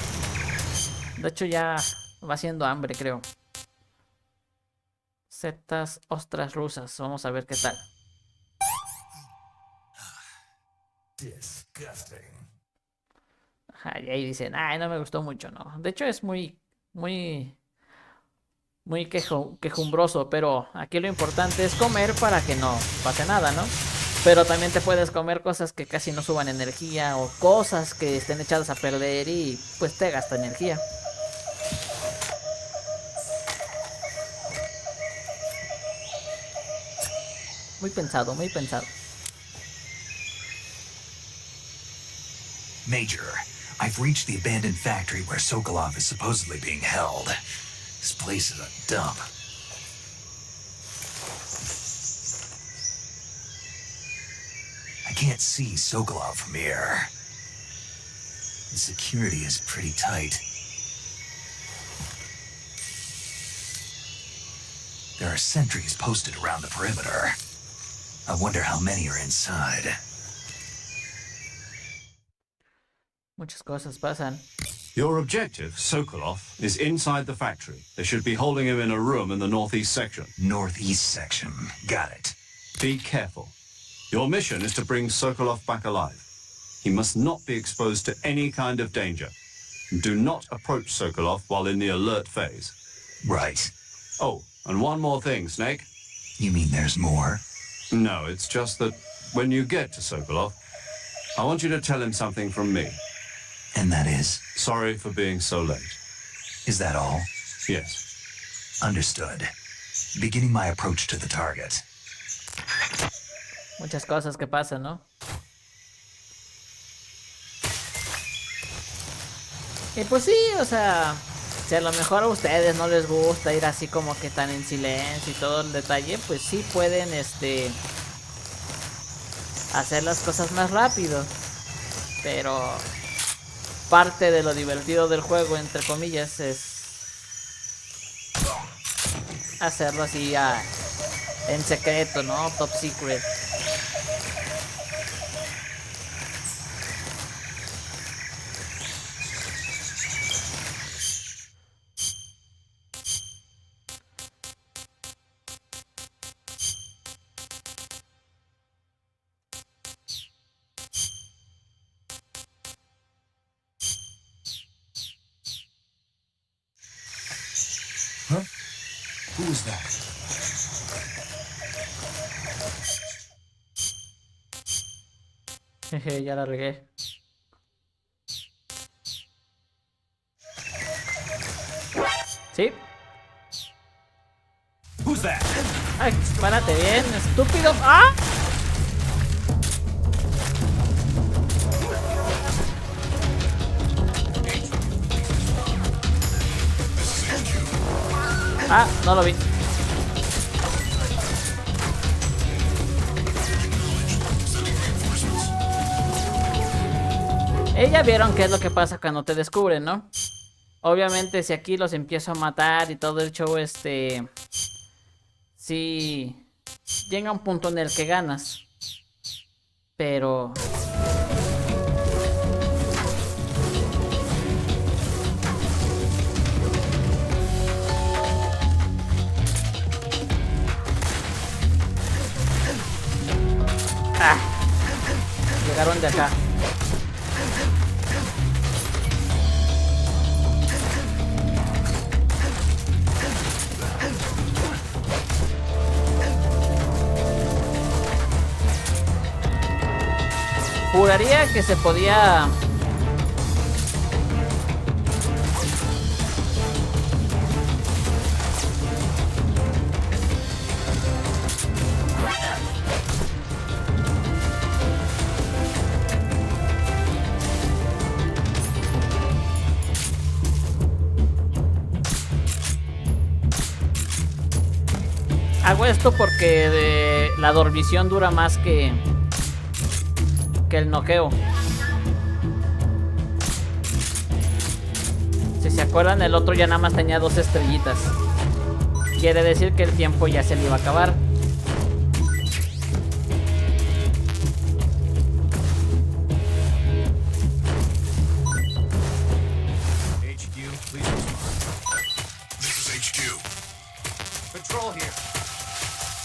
De hecho, ya va haciendo hambre, creo. Setas ostras rusas, vamos a ver qué tal. Disgusting. Ajá, y ahí dicen, ay, no me gustó mucho, ¿no? De hecho, es muy quejumbroso, pero aquí lo importante es comer para que no pase nada, ¿no? Pero también te puedes comer cosas que casi no suban energía o cosas que estén echadas a perder y pues te gasta energía. Muy pensado, muy pensado. Major, I've reached the abandoned factory where Sokolov is supposedly being held. This place is a dump. I can't see Sokolov from here. The security is pretty tight. There are sentries posted around the perimeter. I wonder how many are inside. Muchas cosas pasan. Your objective, Sokolov, is inside the factory. They should be holding him in a room in the northeast section. Northeast section. Got it. Be careful. Your mission is to bring Sokolov back alive. He must not be exposed to any kind of danger. Do not approach Sokolov while in the alert phase. Right. Oh, and one more thing, Snake. You mean there's more? No, it's just that when you get to Sokolov, I want you to tell him something from me. And that is? Sorry for being so late. Is that all? Yes. Understood. Beginning my approach to the target. Muchas cosas que pasan, ¿no? Y pues sí, o sea, si a lo mejor a ustedes no les gusta ir así como que tan en silencio y todo el detalle, pues sí pueden, hacer las cosas más rápido. Pero parte de lo divertido del juego, entre comillas, es hacerlo así en secreto, ¿no? Top secret. Who was that? Jeje, ya la regué. ¿Sí? Who's that? Ay, párate bien, estúpido. ¡Ah! Ah, no lo vi. Ya vieron qué es lo que pasa cuando te descubren, ¿no? Obviamente si aquí los empiezo a matar y todo el show, sí llega un punto en el que ganas. Pero ah, llegaron de acá. Juraría que se podía... Hago esto porque la dormición dura más que el noqueo. Si se acuerdan, el otro ya nada más tenía 2 estrellitas. Quiere decir que el tiempo ya se le iba a acabar. HQ, please respond. This is HQ. Patrol here.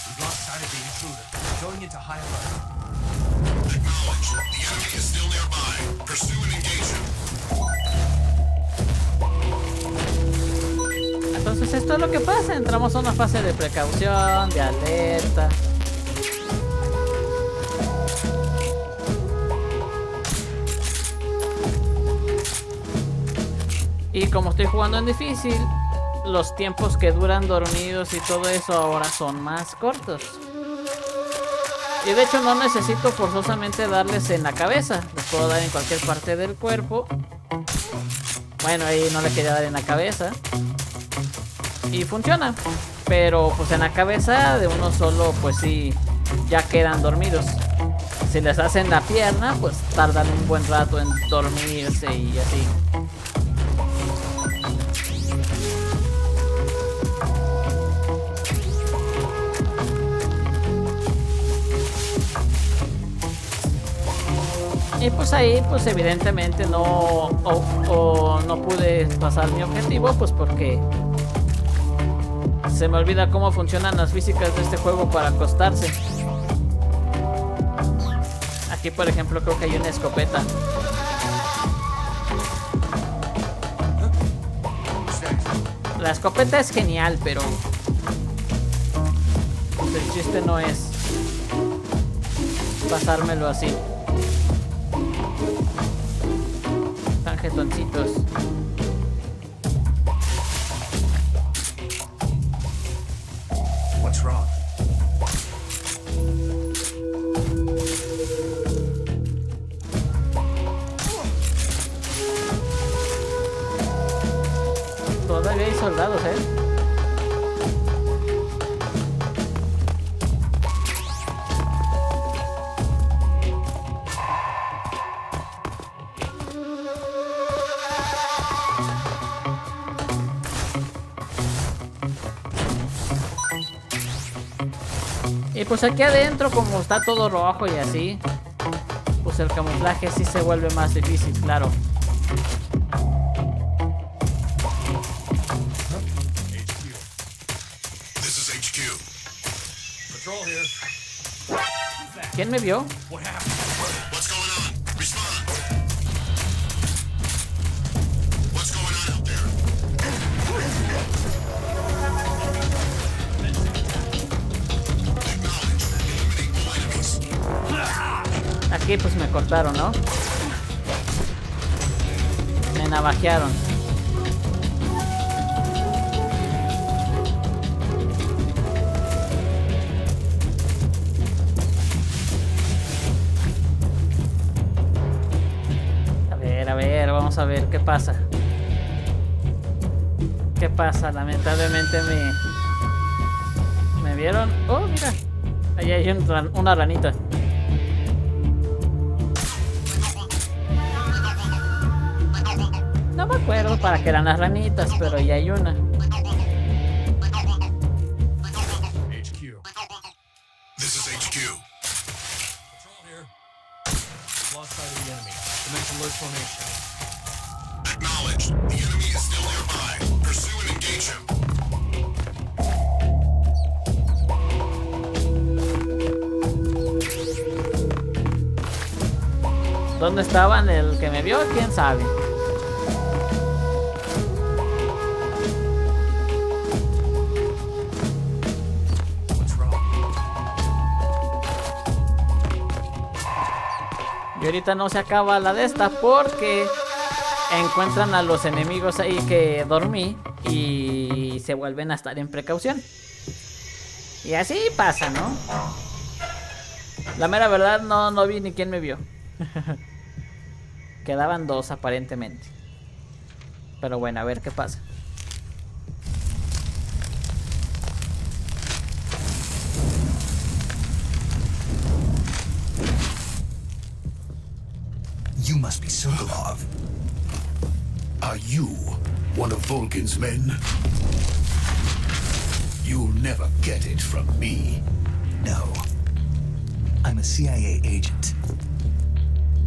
We've lost sight of the intruder. Going into high alert. Acknowledged. The enemy is still nearby. Pursue and engage him. Entonces esto es lo que pasa. Entramos a una fase de precaución, de alerta. Y como estoy jugando en difícil, los tiempos que duran dormidos y todo eso ahora son más cortos. Y de hecho no necesito forzosamente darles en la cabeza. Les puedo dar en cualquier parte del cuerpo. Bueno, ahí no le quería dar en la cabeza. Y funciona. Pero pues en la cabeza de uno solo, pues sí, ya quedan dormidos. Si les hacen la pierna, pues tardan un buen rato en dormirse y así. Y pues ahí, pues evidentemente no no pude pasar mi objetivo, pues porque se me olvida cómo funcionan las físicas de este juego para acostarse. Aquí por ejemplo creo que hay una escopeta. La escopeta es genial, pero pues el chiste no es pasármelo así. Tan jetoncitos. What's wrong? Todavía hay soldados, Y pues aquí adentro, como está todo rojo y así, pues el camuflaje sí se vuelve más difícil, claro. This is HQ. Patrol here. ¿Quién me vio? What happened? What's going on? Respond. What's going on out there? aquí pues me cortaron, ¿no? Me navajearon. A ver, vamos a ver qué pasa. ¿Qué pasa? Lamentablemente me vieron. Oh, mira. Ahí hay una ranita. No me acuerdo para qué eran las ranitas, pero ya hay una. HQ. This is HQ. Patrol here. We've lost sight of the enemy. Commence alert formation. Acknowledged. The enemy is still nearby. Pursue and engage him. ¿Dónde estaban? El que me vio, quién sabe. What's wrong? Y ahorita no se acaba la de esta porque encuentran a los enemigos ahí que dormí y se vuelven a estar en precaución. Y así pasa, ¿no? La mera verdad no vi ni quién me vio. Quedaban dos aparentemente. Pero bueno, a ver qué pasa. You must be Sokolov. Are you one of Volkin's men? You'll never get it from me. No. I'm a CIA agent.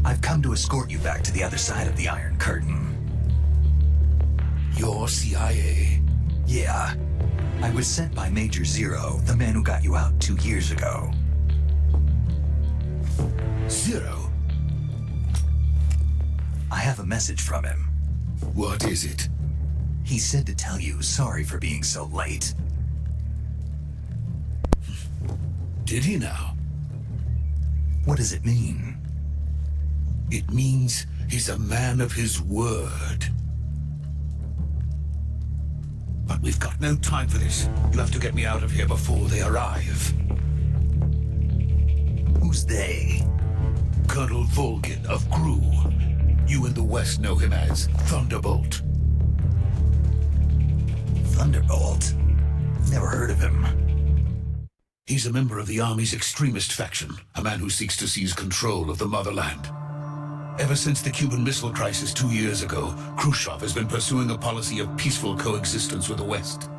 I've come to escort you back to the other side of the Iron Curtain. You're CIA? Yeah. I was sent by Major Zero, the man who got you out 2 years ago. Zero? I have a message from him. What is it? He said to tell you sorry for being so late. Did he now? What does it mean? It means he's a man of his word. But we've got no time for this. You have to get me out of here before they arrive. Who's they? Colonel Volgin of GRU. You in the West know him as Thunderbolt. Thunderbolt? Never heard of him. He's a member of the Army's extremist faction, a man who seeks to seize control of the motherland. Ever since the Cuban Missile Crisis 2 years ago, Khrushchev has been pursuing a policy of peaceful coexistence with the West.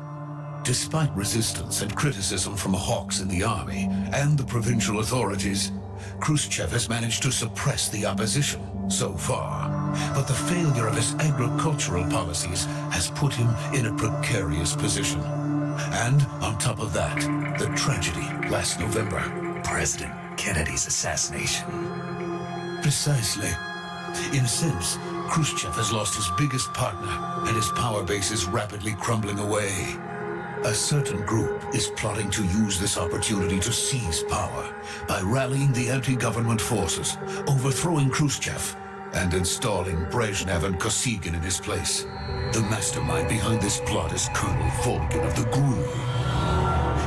Despite resistance and criticism from hawks in the army and the provincial authorities, Khrushchev has managed to suppress the opposition so far. But the failure of his agricultural policies has put him in a precarious position. And on top of that, the tragedy last November. President Kennedy's assassination. Precisely. In a sense, Khrushchev has lost his biggest partner, and his power base is rapidly crumbling away. A certain group is plotting to use this opportunity to seize power by rallying the anti-government forces, overthrowing Khrushchev, and installing Brezhnev and Kosygin in his place. The mastermind behind this plot is Colonel Volgin of the GRU.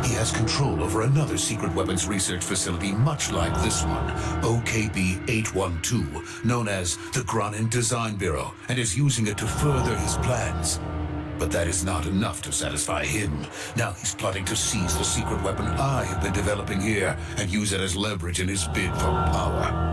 He has control over another secret weapons research facility much like this one, OKB-812, known as the Granin Design Bureau, and is using it to further his plans. But that is not enough to satisfy him. Now he's plotting to seize the secret weapon I have been developing here and use it as leverage in his bid for power.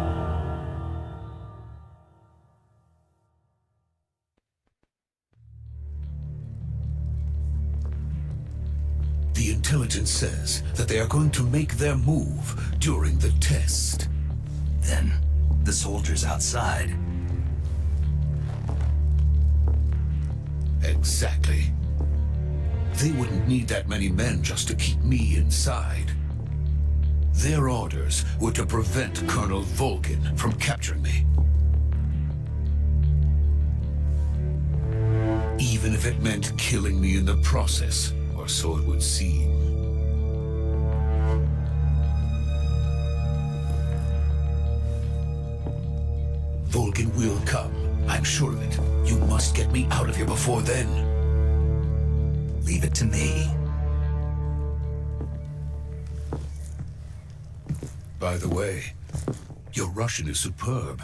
The intelligence says that they are going to make their move during the test. Then, the soldiers outside. Exactly. They wouldn't need that many men just to keep me inside. Their orders were to prevent Colonel Volgin from capturing me. Even if it meant killing me in the process, or so it would seem. will come. I'm sure of it. You must get me out of here before then. Leave it to me. By the way, your Russian is superb.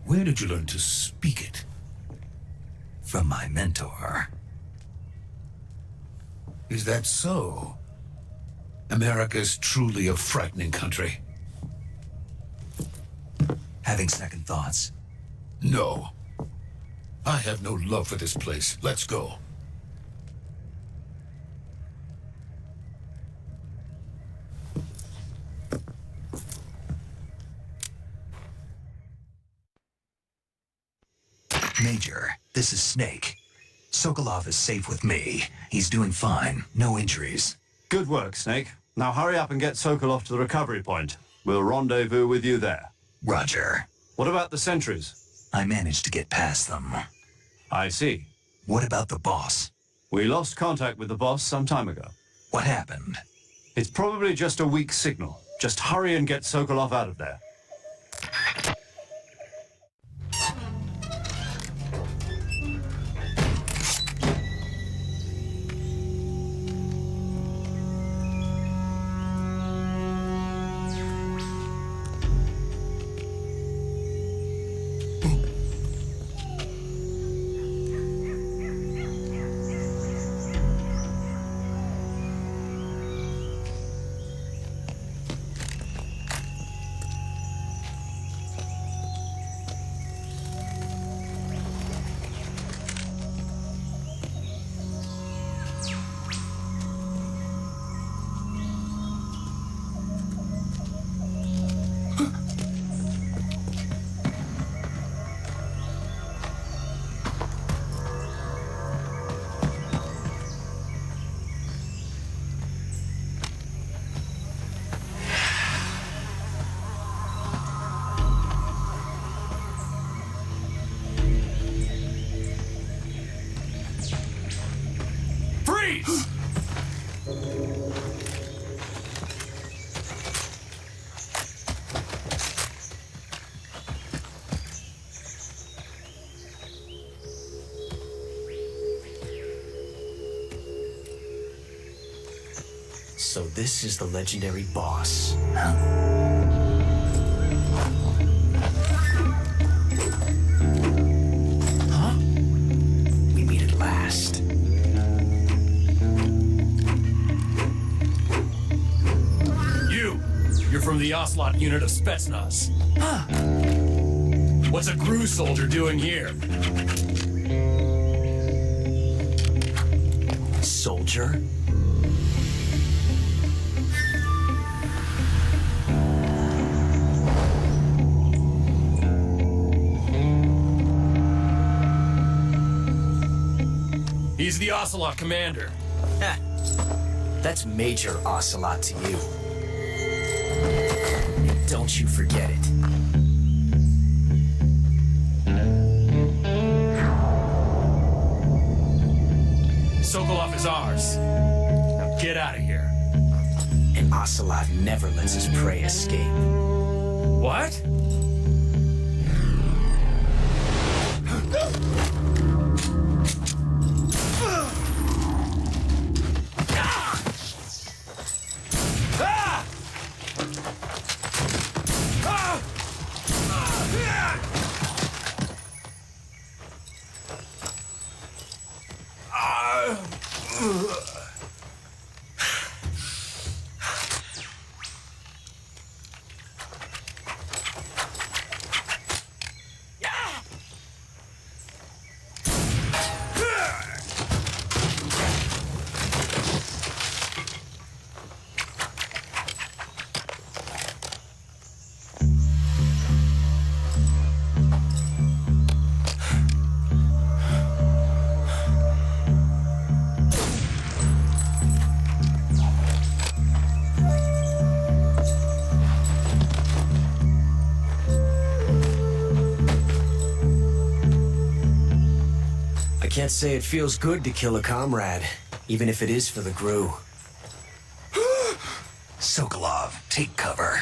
Where did you learn to speak it? From my mentor. Is that so? America is truly a frightening country. Having second thoughts? No. I have no love for this place. Let's go. Major, this is Snake. Sokolov is safe with me. He's doing fine. No injuries. Good work, Snake. Now hurry up and get Sokolov to the recovery point. We'll rendezvous with you there. Roger. What about the sentries? I managed to get past them. I see. What about the boss? We lost contact with the boss some time ago. What happened? It's probably just a weak signal. Just hurry and get Sokolov out of there. Freeze! So this is the legendary boss. Huh? We meet at last. You're from the Ocelot unit of Spetsnaz. Huh. What's a GRU soldier doing here? Soldier? He's the Ocelot commander. Heh. That's Major Ocelot to you. Don't you forget it. Sokolov is ours. Now get out of here. And Ocelot never lets his prey escape. What? Can't say it feels good to kill a comrade, even if it is for the GRU. Sokolov, take cover.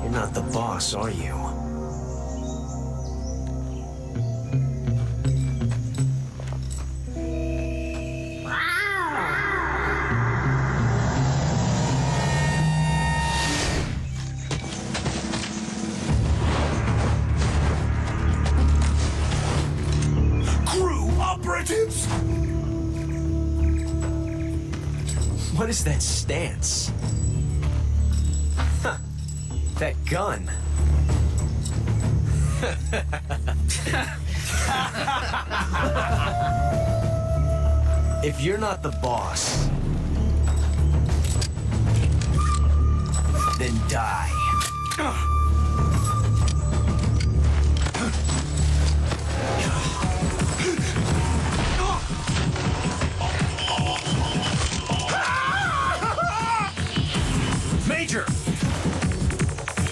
You're not the boss, are you? Crew operatives! What is that stance? Huh. That gun. If you're not the boss, then die. Major!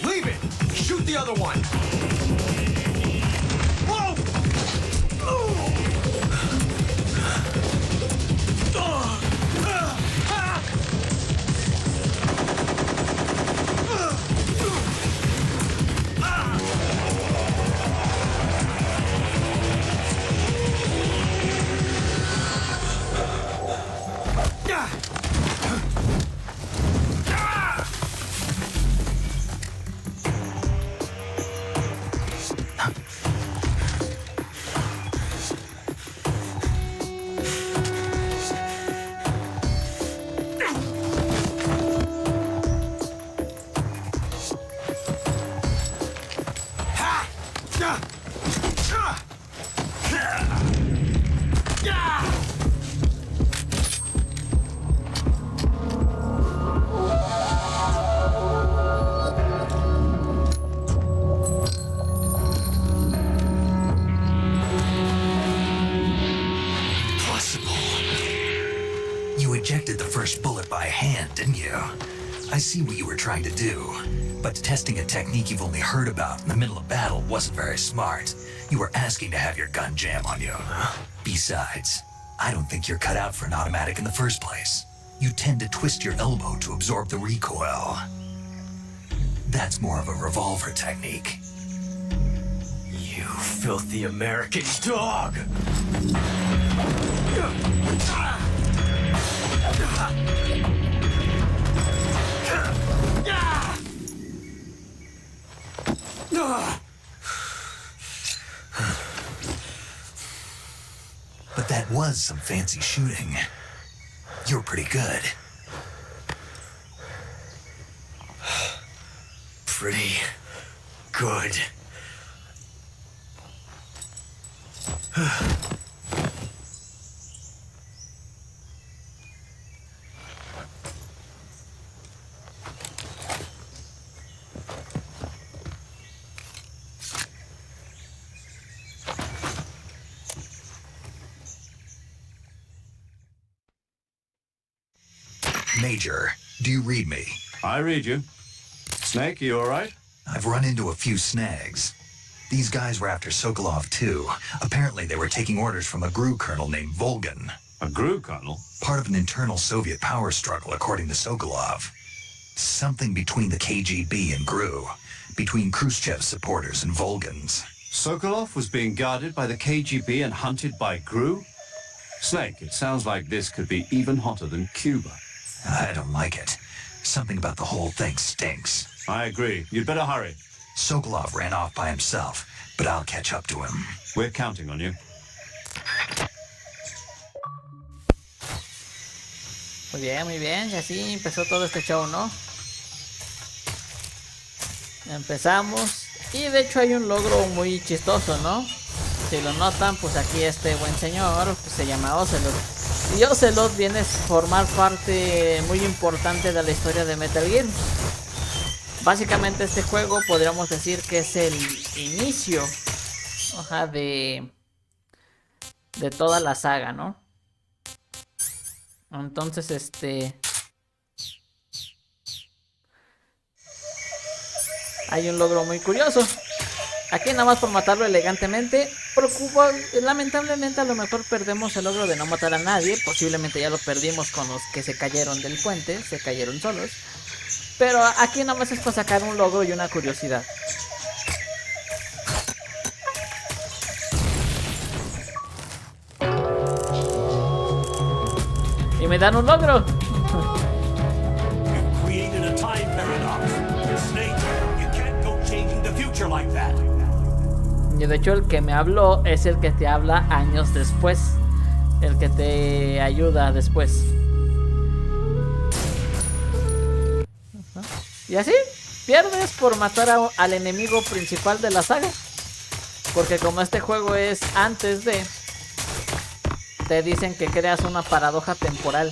Leave it! Shoot the other one! Whoa! Ejected the first bullet by hand, didn't you? I see what you were trying to do, but testing a technique you've only heard about in the middle of battle wasn't very smart. You were asking to have your gun jam on you. Besides, I don't think you're cut out for an automatic in the first place. You tend to twist your elbow to absorb the recoil. That's more of a revolver technique. You filthy American dog! But that was some fancy shooting. You're pretty good. Pretty good. Major, do you read me? I read you. Snake, you all right? I've run into a few snags. These guys were after Sokolov too. Apparently they were taking orders from a GRU colonel named Volgan. A GRU colonel? Part of an internal Soviet power struggle, according to Sokolov. Something between the KGB and GRU. Between Khrushchev's supporters and Volgan's. Sokolov was being guarded by the KGB and hunted by GRU? Snake, it sounds like this could be even hotter than Cuba. I don't like it. Something about the whole thing stinks. I agree. You'd better hurry. Sokolov ran off by himself, but I'll catch up to him. We're counting on you. Muy bien, y así empezó todo este show, ¿no? Empezamos, y de hecho hay un logro muy chistoso, ¿no? Si lo notan, pues aquí este buen señor pues se llama Ocelot. Y Ocelot viene a formar parte muy importante de la historia de Metal Gear. Básicamente este juego podríamos decir que es el inicio, de toda la saga, ¿no? Entonces hay un logro muy curioso. Aquí nada más por matarlo elegantemente. Lamentablemente a lo mejor perdemos el logro de no matar a nadie. Posiblemente ya lo perdimos con los que se cayeron del puente. Se cayeron solos. Pero aquí nada más es para sacar un logro y una curiosidad. Y me dan un logro. Created a time paradox. Snake, you can't go changing the future like that. Y de hecho el que me habló es el que te habla años después. El que te ayuda después. Y así pierdes por matar al enemigo principal de la saga. Porque como este juego es antes de... Te dicen que creas una paradoja temporal.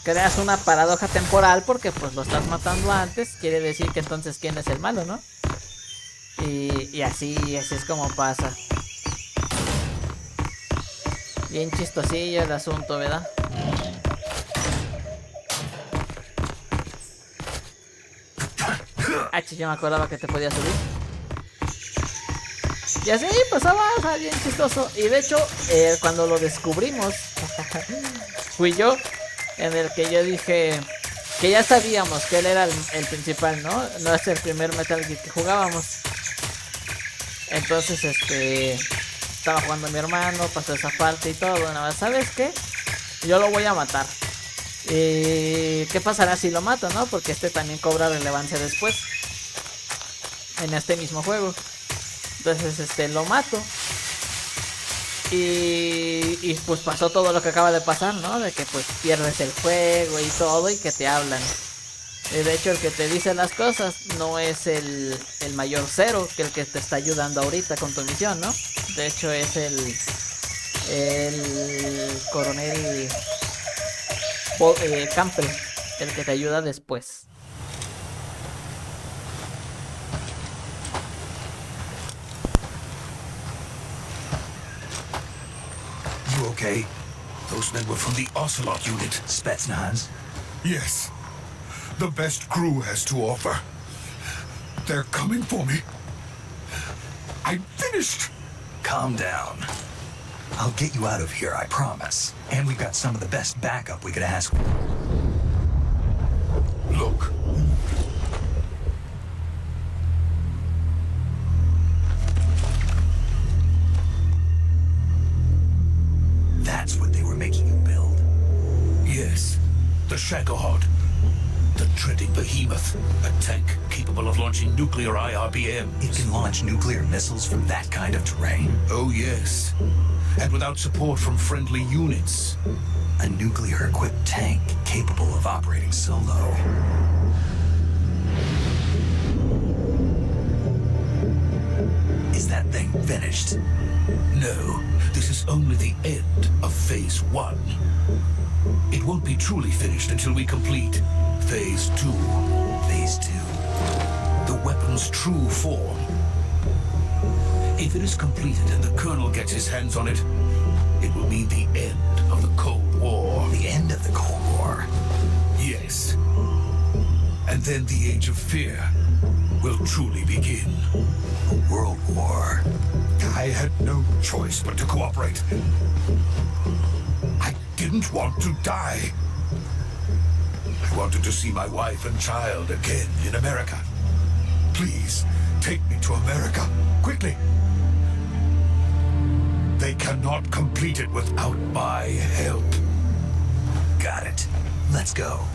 Creas una paradoja temporal porque pues lo estás matando antes. Quiere decir que entonces quién es el malo, ¿no? Y así es como pasa. Bien chistosillo el asunto, ¿verdad? Yo me acordaba que te podías subir. Y así pasaba, o sea, bien chistoso. Y de hecho, cuando lo descubrimos, fui yo en el que yo dije que ya sabíamos que él era el principal, ¿no? No es el primer Metal Gear que jugábamos. Entonces, estaba jugando mi hermano, pasó esa parte y todo. Nada más, ¿sabes qué? Yo lo voy a matar. ¿Qué pasará si lo mato, no? Porque también cobra relevancia después. En este mismo juego. Entonces, lo mato. Y pues pasó todo lo que acaba de pasar, ¿no? De que pues pierdes el juego y todo y que te hablan. De hecho, el que te dice las cosas no es el mayor Cero, que el que te está ayudando ahorita con tu misión, ¿no? De hecho, es el coronel Campbell, el que te ayuda después. You okay? Those men were from the Ocelot unit, Spetsnaz. Yes. The best crew has to offer. They're coming for me. I'm finished. Calm down. I'll get you out of here, I promise. And we've got some of the best backup we could ask. Look. That's what they were making you build? Yes. The Shagohod. The treading behemoth. A tank capable of launching nuclear IRBMs. It can launch nuclear missiles from that kind of terrain? Oh, yes. And without support from friendly units. A nuclear-equipped tank capable of operating solo. Is that thing finished? No, this is only the end of Phase 1. It won't be truly finished until we complete Phase 2. Phase 2. The weapon's true form. If it is completed and the Colonel gets his hands on it, it will mean the end of the Cold War. The end of the Cold War? Yes. And then the Age of Fear will truly begin. A world war. I had no choice but to cooperate. I didn't want to die. I wanted to see my wife and child again in America. Please, take me to America, quickly. They cannot complete it without my help. Got it. Let's go.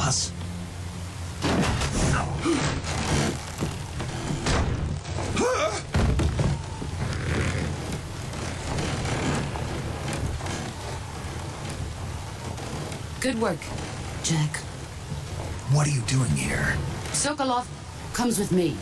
boss. Good work, Jack. What are you doing here? Sokolov comes with me.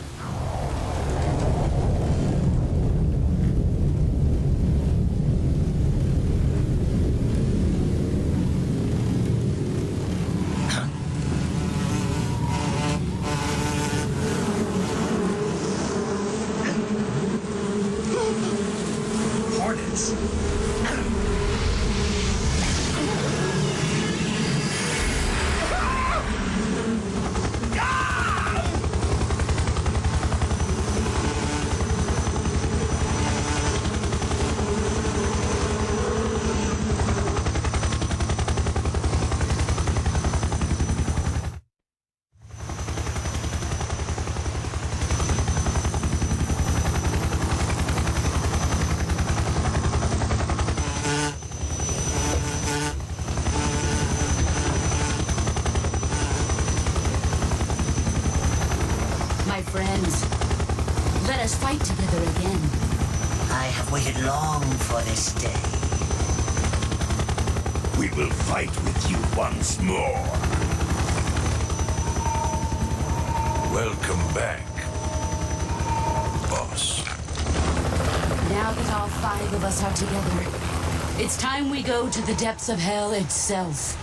Hornets. My friends, let us fight together again. I have waited long for this day. We will fight with you once more. Welcome back, boss. Now that all 5 of us are together, it's time we go to the depths of hell itself.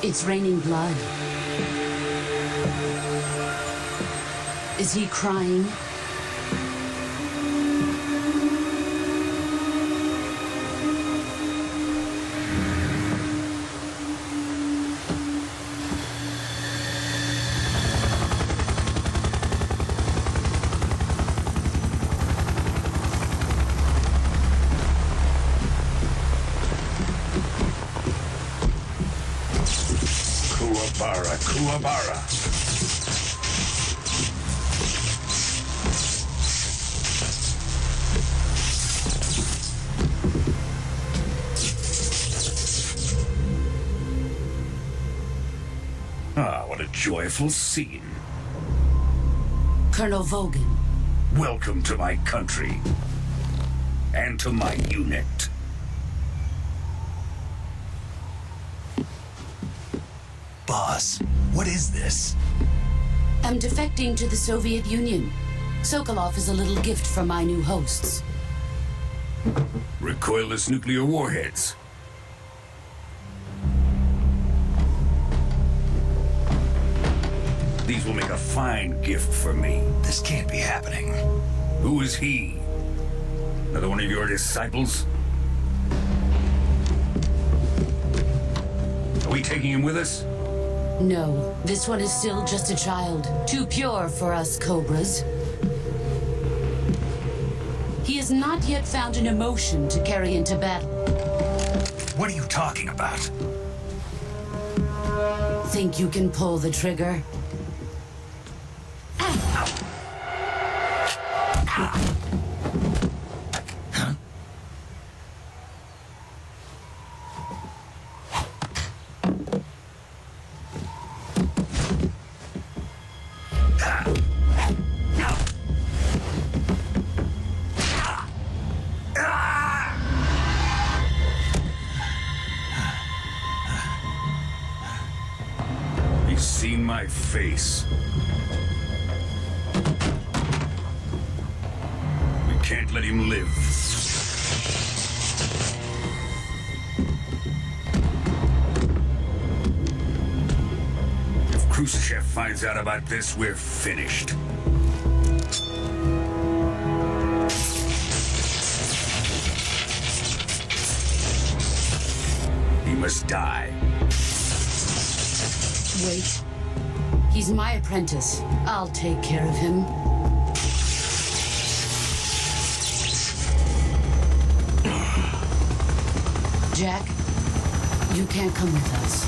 It's raining blood. Is he crying? Kuwabara. Ah, what a joyful scene. Colonel Vogan. Welcome to my country. And to my unit. Boss, what is this? I'm defecting to the Soviet Union. Sokolov is a little gift from my new hosts. Recoilless nuclear warheads. These will make a fine gift for me. This can't be happening. Who is he? Another one of your disciples? Are we taking him with us? No, this one is still just a child. Too pure for us Cobras. He has not yet found an emotion to carry into battle. What are you talking about? Think you can pull the trigger? He's seen my face. We can't let him live. If Khrushchev finds out about this, we're finished. He must die. Wait. He's my apprentice. I'll take care of him. Jack, you can't come with us.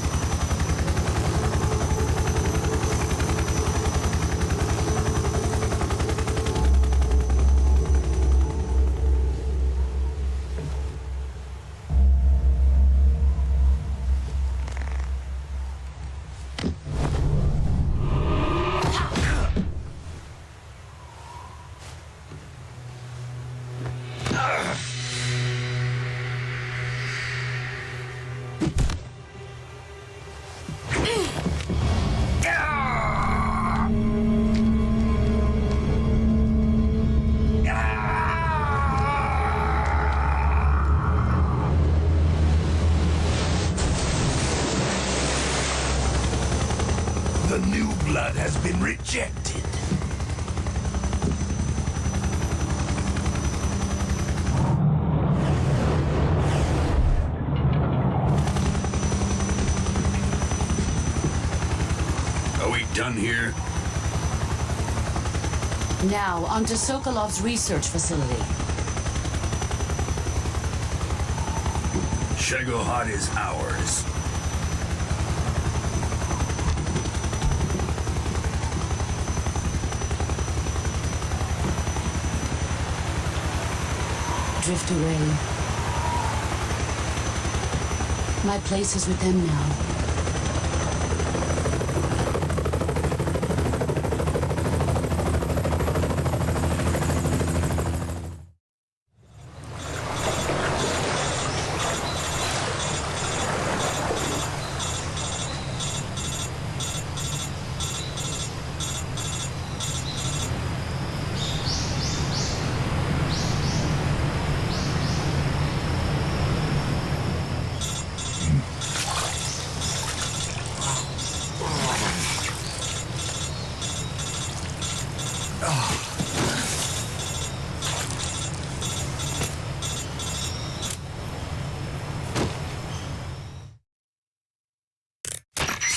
done here? Now, onto Sokolov's research facility. Shegohod is ours. Drift away. My place is with them now.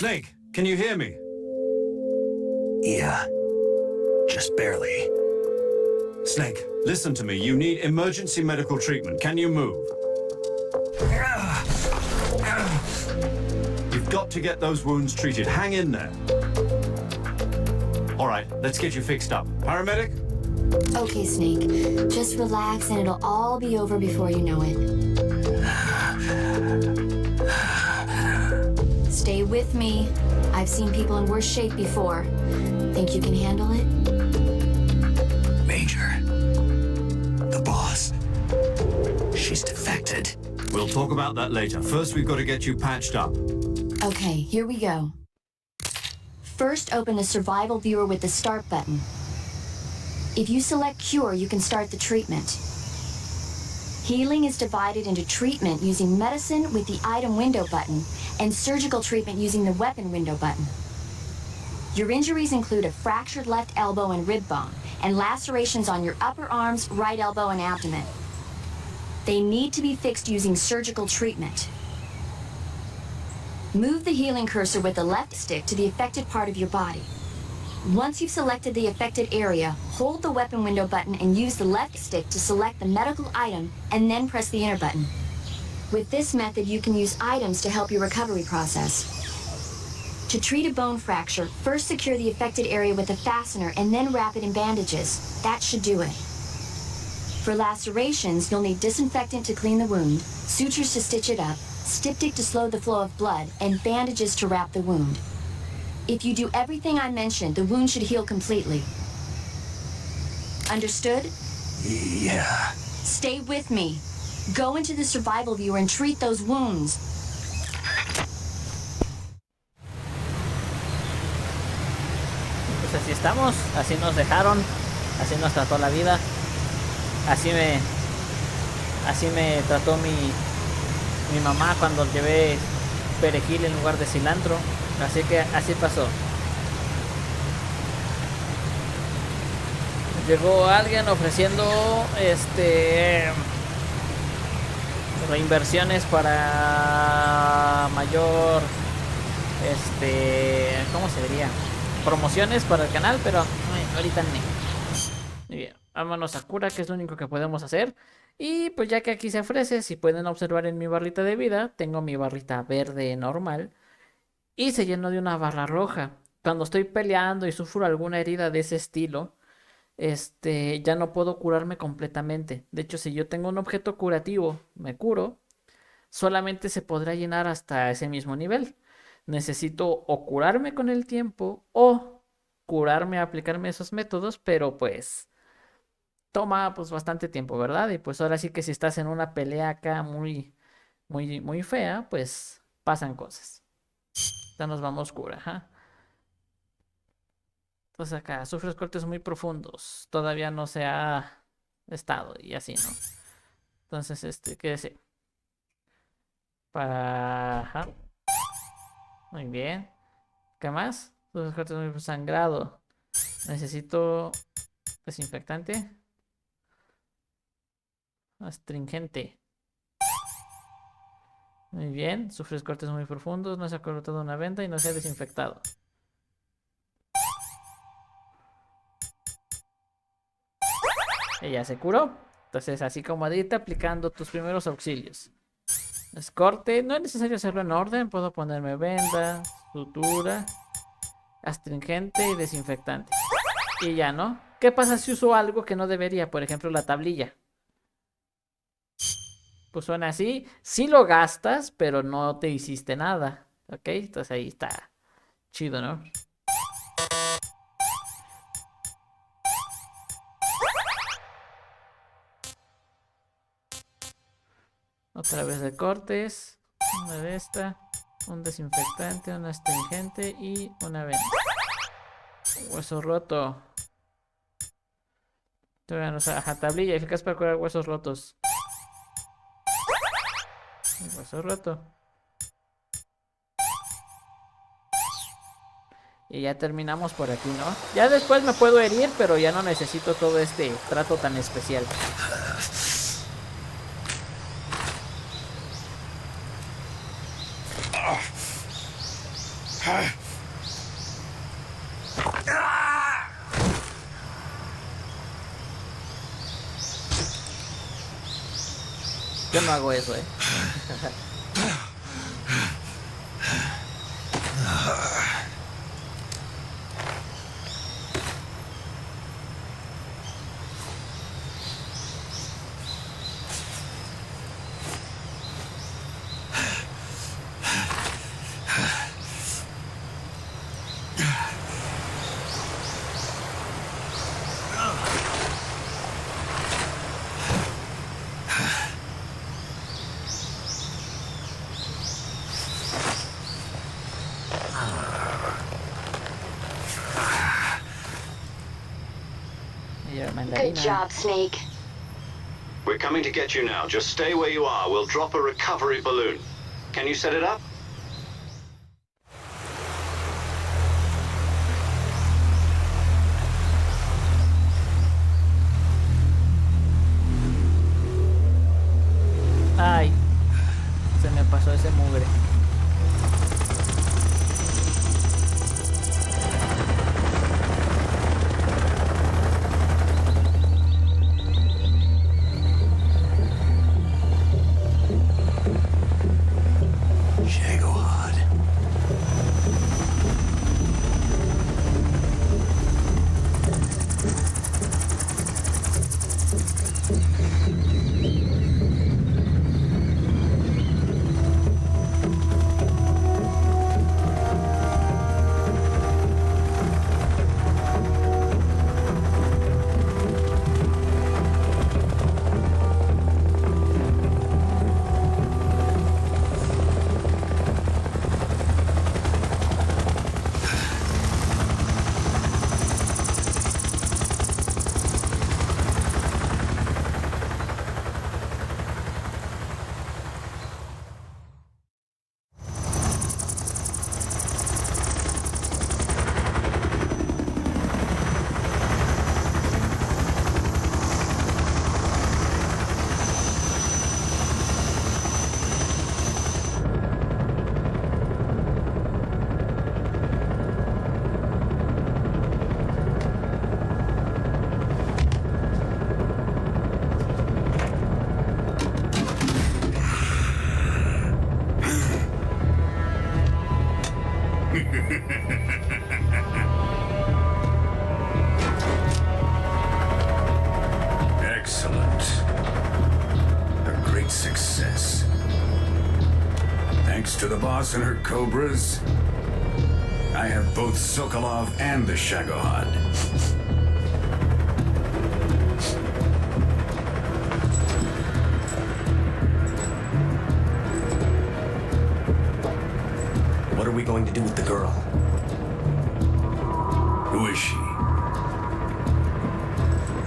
Snake, can you hear me? Yeah. Just barely. Snake, listen to me. You need emergency medical treatment. Can you move? You've got to get those wounds treated. Hang in there. All right, let's get you fixed up. Paramedic? Okay, Snake. Just relax and it'll all be over before you know it. Stay with me. I've seen people in worse shape before. Think you can handle it? Major. The boss. She's defected. We'll talk about that later. First, we've got to get you patched up. Okay, here we go. First, open the survival viewer with the start button. If you select cure, you can start the treatment. Healing is divided into treatment using medicine with the item window button and surgical treatment using the weapon window button. Your injuries include a fractured left elbow and rib bone and lacerations on your upper arms, right elbow, and abdomen. They need to be fixed using surgical treatment. Move the healing cursor with the left stick to the affected part of your body. Once you've selected the affected area, hold the weapon window button and use the left stick to select the medical item and then press the enter button. With this method, you can use items to help your recovery process. To treat a bone fracture, first secure the affected area with a fastener and then wrap it in bandages. That should do it. For lacerations, you'll need disinfectant to clean the wound, sutures to stitch it up, styptic to slow the flow of blood, and bandages to wrap the wound. If you do everything I mentioned, the wound should heal completely. Understood? Yeah. Stay with me. Go into the survival viewer and treat those wounds. Pues así estamos, así nos dejaron, así nos trató la vida, así me trató mi mamá cuando llevé perejil en lugar de cilantro, así que así pasó. Llegó alguien ofreciendo reinversiones para mayor ¿cómo se diría? Promociones para el canal, pero ahorita no. Muy bien, vámonos a cura, que es lo único que podemos hacer. Y pues ya que aquí se ofrece, si pueden observar en mi barrita de vida, tengo mi barrita verde normal y se llenó de una barra roja. Cuando estoy peleando y sufro alguna herida de ese estilo, ya no puedo curarme completamente. De hecho, si yo tengo un objeto curativo, me curo, solamente se podrá llenar hasta ese mismo nivel. Necesito o curarme con el tiempo o curarme a aplicarme esos métodos, pero pues toma pues bastante tiempo, ¿verdad? Y pues ahora sí que si estás en una pelea acá muy, muy, muy fea, pues pasan cosas. Ya nos vamos cura, ajá. Entonces acá, sufres cortes muy profundos. Todavía no se ha estado y así, ¿no? Entonces, quédese. Ajá. Muy bien. ¿Qué más? Sufres cortes muy sangrado. Necesito desinfectante. Astringente. Muy bien. Sufres cortes muy profundos. No se ha cortado una venda y no se ha desinfectado. Ella se curó. Entonces, así como de irte aplicando tus primeros auxilios. Es corte, no es necesario hacerlo en orden. Puedo ponerme venda, sutura, astringente y desinfectante. Y ya, ¿no? ¿Qué pasa si uso algo que no debería? Por ejemplo, la tablilla. Pues suena así. Sí lo gastas, pero no te hiciste nada. ¿Ok? Entonces ahí está. Chido, ¿no? Otra vez de cortes. Una de esta. Un desinfectante, un astringente y una venda. Hueso roto. Todavía no, o sea, ajá, tablilla eficaz para curar huesos rotos. Un hueso roto. Y ya terminamos por aquí, ¿no? Ya después me puedo herir, pero ya no necesito todo este trato tan especial. Yo no hago eso, Good job, Snake. We're coming to get you now. Just stay where you are. We'll drop a recovery balloon. Can you set it up? Ay, se me pasó ese mugre. Excellent. A great success. Thanks to the boss and her cobras, I have both Sokolov and the Shagohod. What are we going to do with the girl? Who is she?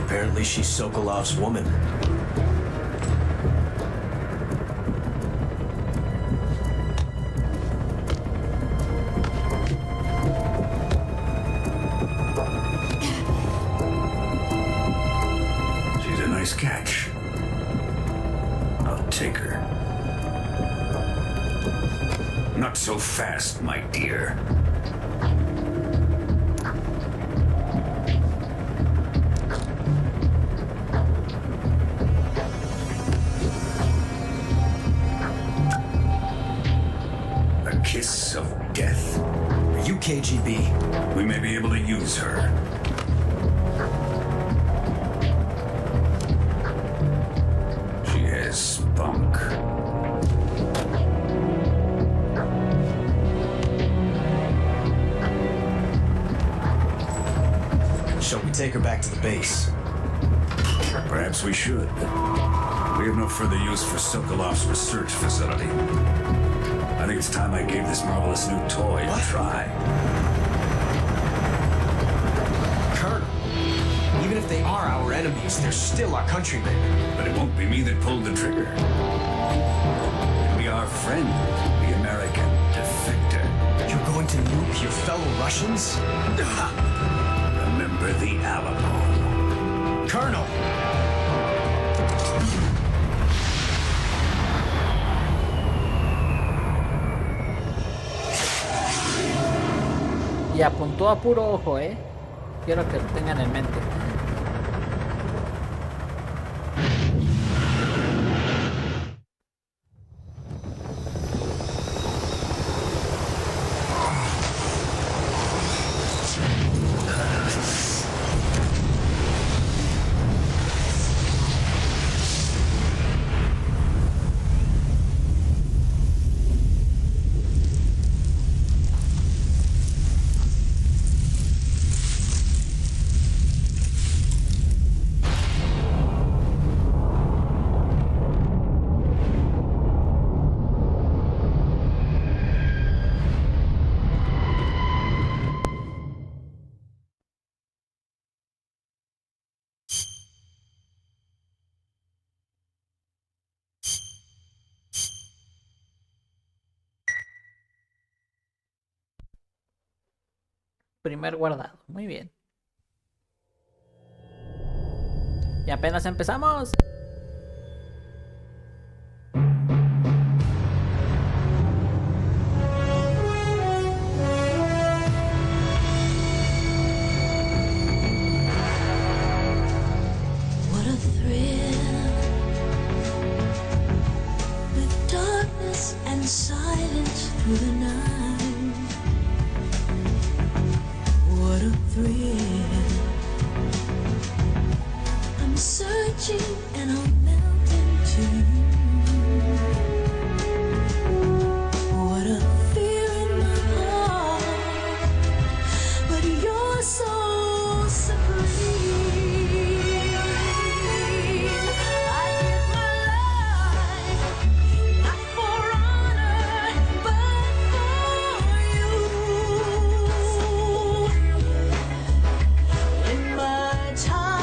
Apparently she's Sokolov's woman. She's a nice catch. I'll take her. Not so fast, my dear. KGB. We may be able to use her. She has spunk. Shall we take her back to the base? Perhaps we should. We have no further use for Sokolov's research facility. I think it's time I gave this marvelous new toy a try. Colonel, even if they are our enemies, they're still our countrymen. But it won't be me that pulled the trigger. It'll be our friend, the American defector. You're going to nuke your fellow Russians? Remember the Alamo. Colonel! Y apuntó a puro ojo, Quiero que lo tengan en mente. Primer guardado. Muy bien. Y apenas empezamos. What a thrill, with darkness and silence through the night. What a thrill. I'm searching and I'll melt into you. What a fear in my heart, but you're so supreme. I give my life, not for honor, but for you. In my time,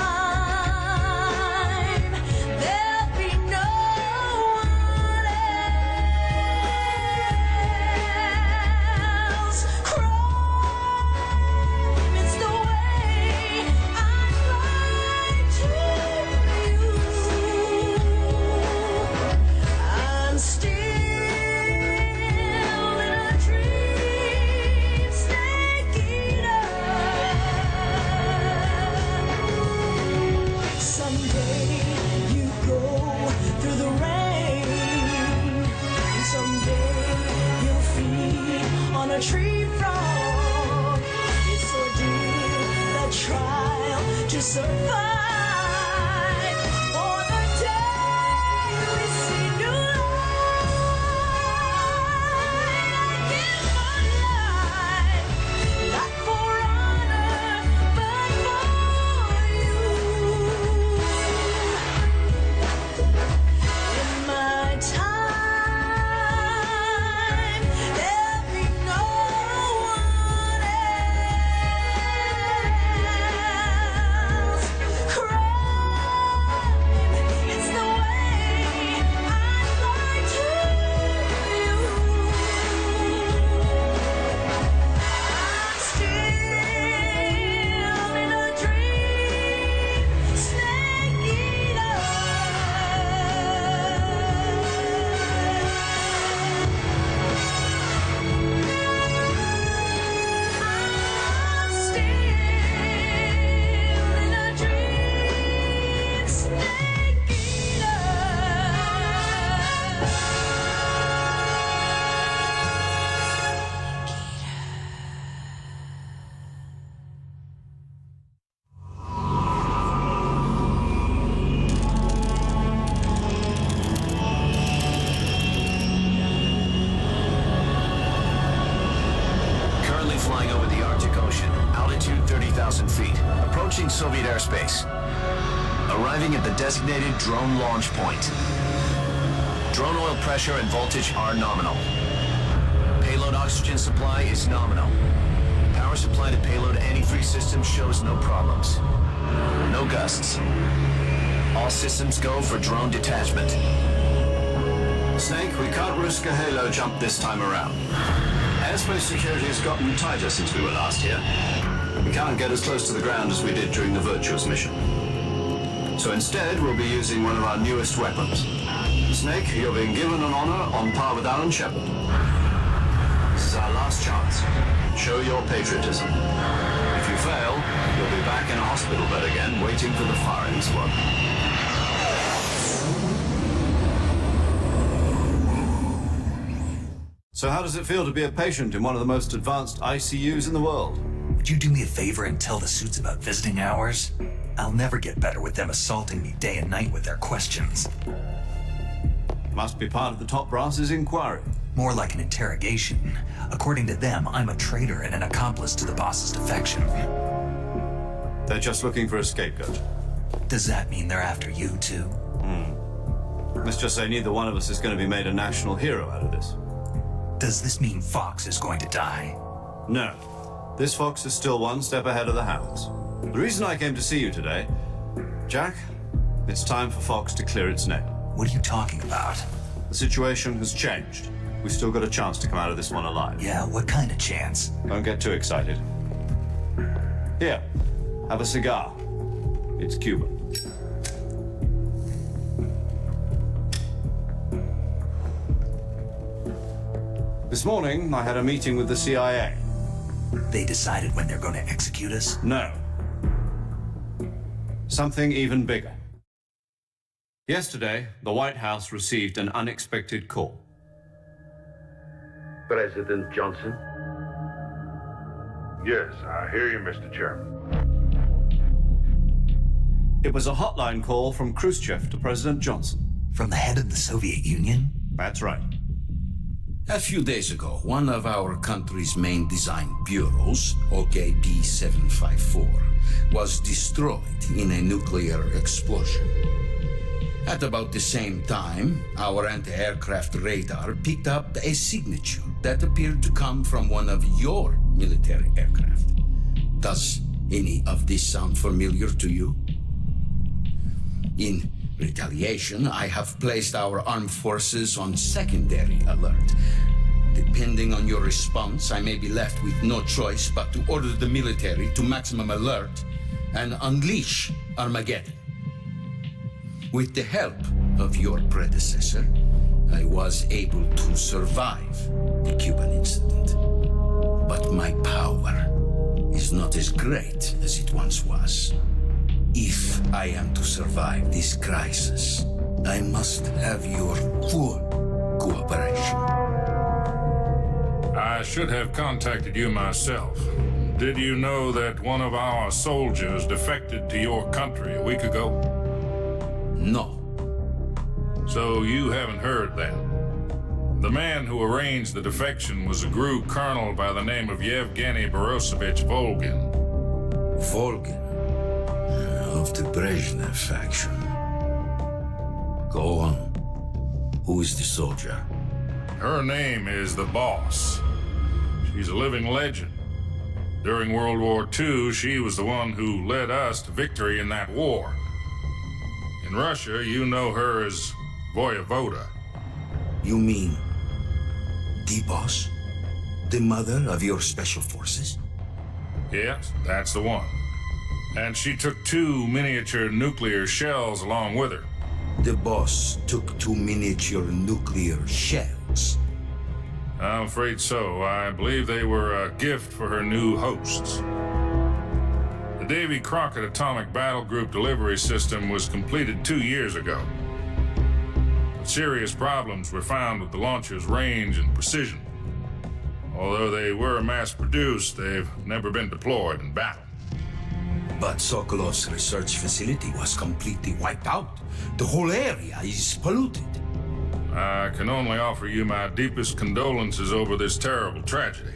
Arriving at the designated drone launch point. Drone oil pressure and voltage are nominal. Payload oxygen supply is nominal. Power supply to payload anti-free systems shows no problems. No gusts. All systems go for drone detachment. Snake, we can't risk a halo jump this time around. Airspace security has gotten tighter since we were last here. We can't get as close to the ground as we did during the Virtuous mission. So instead, we'll be using one of our newest weapons. Snake, you're being given an honor on par with Alan Shepard. This is our last chance. Show your patriotism. If you fail, you'll be back in a hospital bed again, waiting for the firing squad. So how does it feel to be a patient in one of the most advanced ICUs in the world? Would you do me a favor and tell the suits about visiting hours? I'll never get better with them assaulting me day and night with their questions. Must be part of the top brass's inquiry. More like an interrogation. According to them, I'm a traitor and an accomplice to the boss's defection. They're just looking for a scapegoat. Does that mean they're after you, too? Let's just say neither one of us is going to be made a national hero out of this. Does this mean Fox is going to die? No. This fox is still one step ahead of the hounds. The reason I came to see you today, Jack, it's time for Fox to clear its name. What are you talking about? The situation has changed. We've still got a chance to come out of this one alive. Yeah, what kind of chance? Don't get too excited. Here, have a cigar. It's Cuban. This morning, I had a meeting with the CIA. They decided when they're going to execute us? No. Something even bigger. Yesterday, the White House received an unexpected call. President Johnson? Yes, I hear you, Mr. Chairman. It was a hotline call from Khrushchev to President Johnson. From the head of the Soviet Union? That's right. A few days ago, one of our country's main design bureaus, OKB 754, was destroyed in a nuclear explosion. At about the same time, our anti-aircraft radar picked up a signature that appeared to come from one of your military aircraft. Does any of this sound familiar to you? In retaliation, I have placed our armed forces on secondary alert. Depending on your response, I may be left with no choice but to order the military to maximum alert and unleash Armageddon. With the help of your predecessor, I was able to survive the Cuban incident. But my power is not as great as it once was. If I am to survive this crisis, I must have your full cooperation. I should have contacted you myself. Did you know that one of our soldiers defected to your country a week ago? No. So you haven't heard that. The man who arranged the defection was a GRU colonel by the name of Yevgeny Borosovich Volgin. Volgin? Of the Brezhnev faction. Go on. Who is the soldier? Her name is the Boss. She's a living legend. During World War II, she was the one who led us to victory in that war. In Russia, you know her as Voyevoda. You mean the Boss? The mother of your special forces? Yes, that's the one. And she took 2 miniature nuclear shells along with her. The Boss took 2 miniature nuclear shells? I'm afraid so. I believe they were a gift for her new hosts. The Davy Crockett Atomic Battle Group delivery system was completed 2 years ago. But serious problems were found with the launcher's range and precision. Although they were mass-produced, they've never been deployed in battle. But Sokolov's research facility was completely wiped out. The whole area is polluted. I can only offer you my deepest condolences over this terrible tragedy.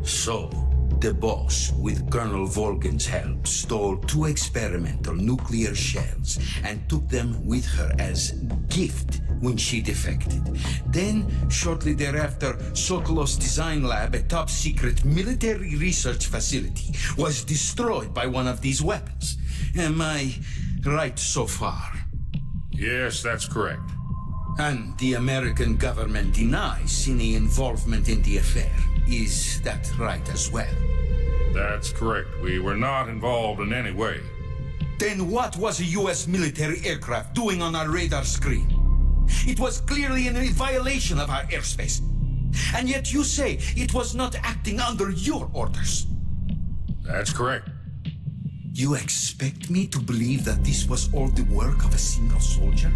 So, The boss, with Colonel Volgan's help, stole 2 experimental nuclear shells and took them with her as gift when she defected. Then, shortly thereafter, Sokolov's design lab, a top-secret military research facility, was destroyed by one of these weapons. Am I right so far? Yes, that's correct. And the American government denies any involvement in the affair. Is that right as well? That's correct. We were not involved in any way. Then what was a U.S. military aircraft doing on our radar screen? It was clearly in a violation of our airspace. And yet you say it was not acting under your orders. That's correct. You expect me to believe that this was all the work of a single soldier?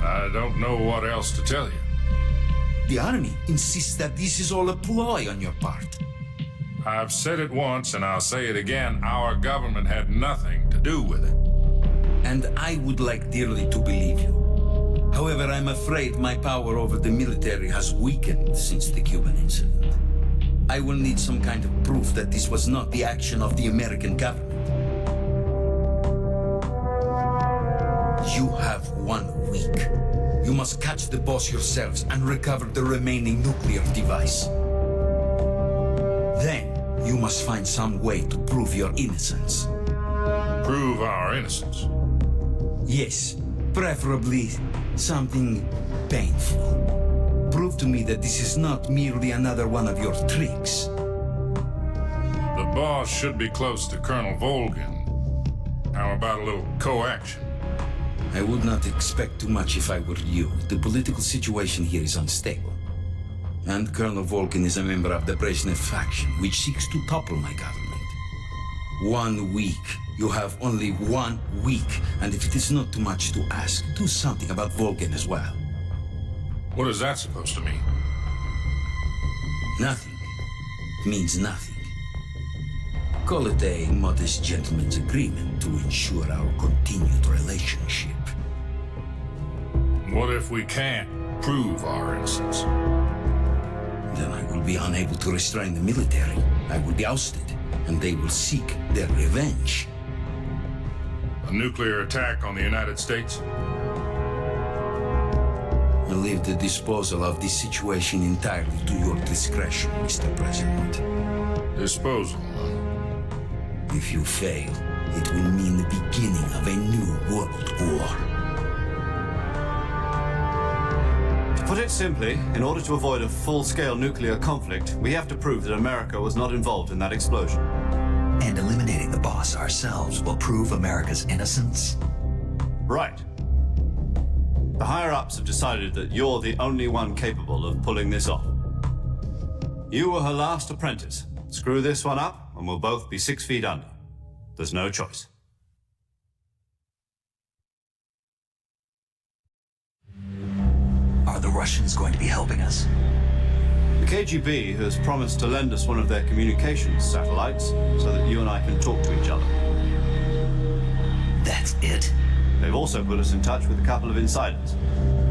I don't know what else to tell you. The Army insists that this is all a ploy on your part. I've said it once and I'll say it again. Our government had nothing to do with it. And I would like dearly to believe you. However, I'm afraid my power over the military has weakened since the Cuban incident. I will need some kind of proof that this was not the action of the American government. You have 1 week. You must catch the boss yourselves and recover the remaining nuclear device. Then, you must find some way to prove your innocence. Prove our innocence? Yes, preferably something painful. Prove to me that this is not merely another one of your tricks. The boss should be close to Colonel Volgan. How about a little coaction? I would not expect too much if I were you. The political situation here is unstable. And Colonel Volgan is a member of the Brezhnev faction, which seeks to topple my government. 1 week. You have only 1 week. And if it is not too much to ask, do something about Volgan as well. What is that supposed to mean? Nothing. Means nothing. Call it a modest gentleman's agreement to ensure our continued relationship. What if we can't prove our innocence? Then I will be unable to restrain the military. I will be ousted, and they will seek their revenge. A nuclear attack on the United States? I leave the disposal of this situation entirely to your discretion, Mr. President. Disposal? If you fail, it will mean the beginning of a new world war. To put it simply, in order to avoid a full-scale nuclear conflict, we have to prove that America was not involved in that explosion. And eliminating the boss ourselves will prove America's innocence? Right. The higher-ups have decided that you're the only one capable of pulling this off. You were her last apprentice. Screw this one up, and we'll both be 6 feet under. There's no choice. Are the Russians going to be helping us? The KGB has promised to lend us one of their communications satellites so that you and I can talk to each other. That's it? They've also put us in touch with a couple of insiders.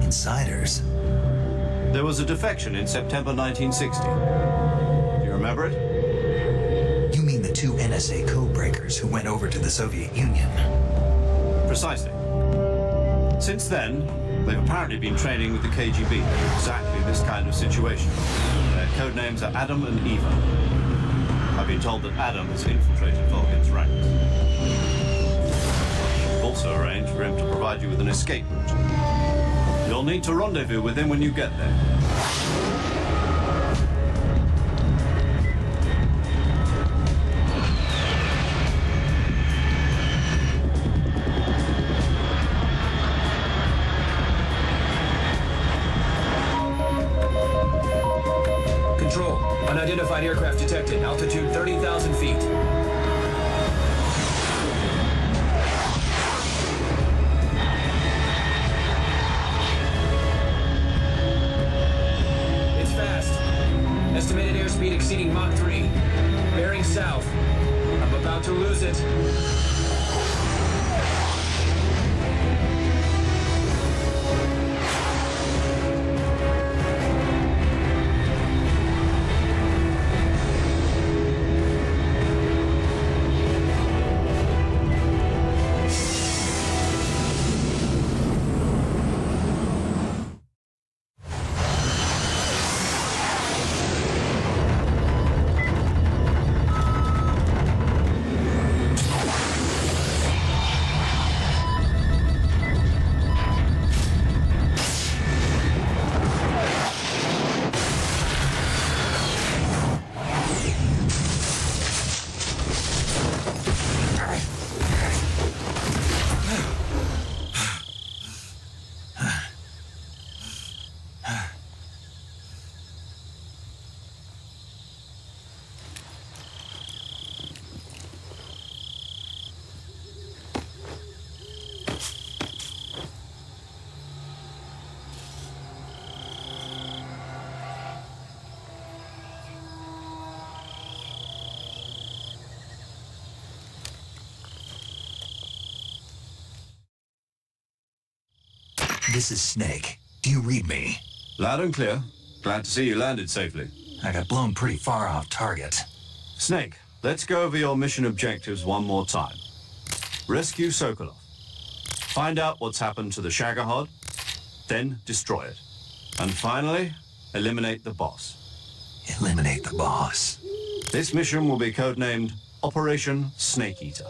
Insiders? There was a defection in September 1960. Do you remember it? You mean the 2 NSA codebreakers who went over to the Soviet Union? Precisely. Since then, they've apparently been training with the KGB in exactly this kind of situation. Their code names are Adam and Eva. I've been told that Adam has infiltrated Volgan's ranks. We've also arranged for him to provide you with an escape route. You'll need to rendezvous with him when you get there. Control. Unidentified aircraft detected. Altitude 30,000 feet. It's fast. Estimated airspeed exceeding Mach 3. Bearing south. I'm about to lose it. This is Snake. Do you read me? Loud and clear. Glad to see you landed safely. I got blown pretty far off target. Snake, let's go over your mission objectives one more time. Rescue Sokolov. Find out what's happened to the Shagohod, then destroy it. And finally, eliminate the boss. Eliminate the boss. This mission will be codenamed Operation Snake Eater.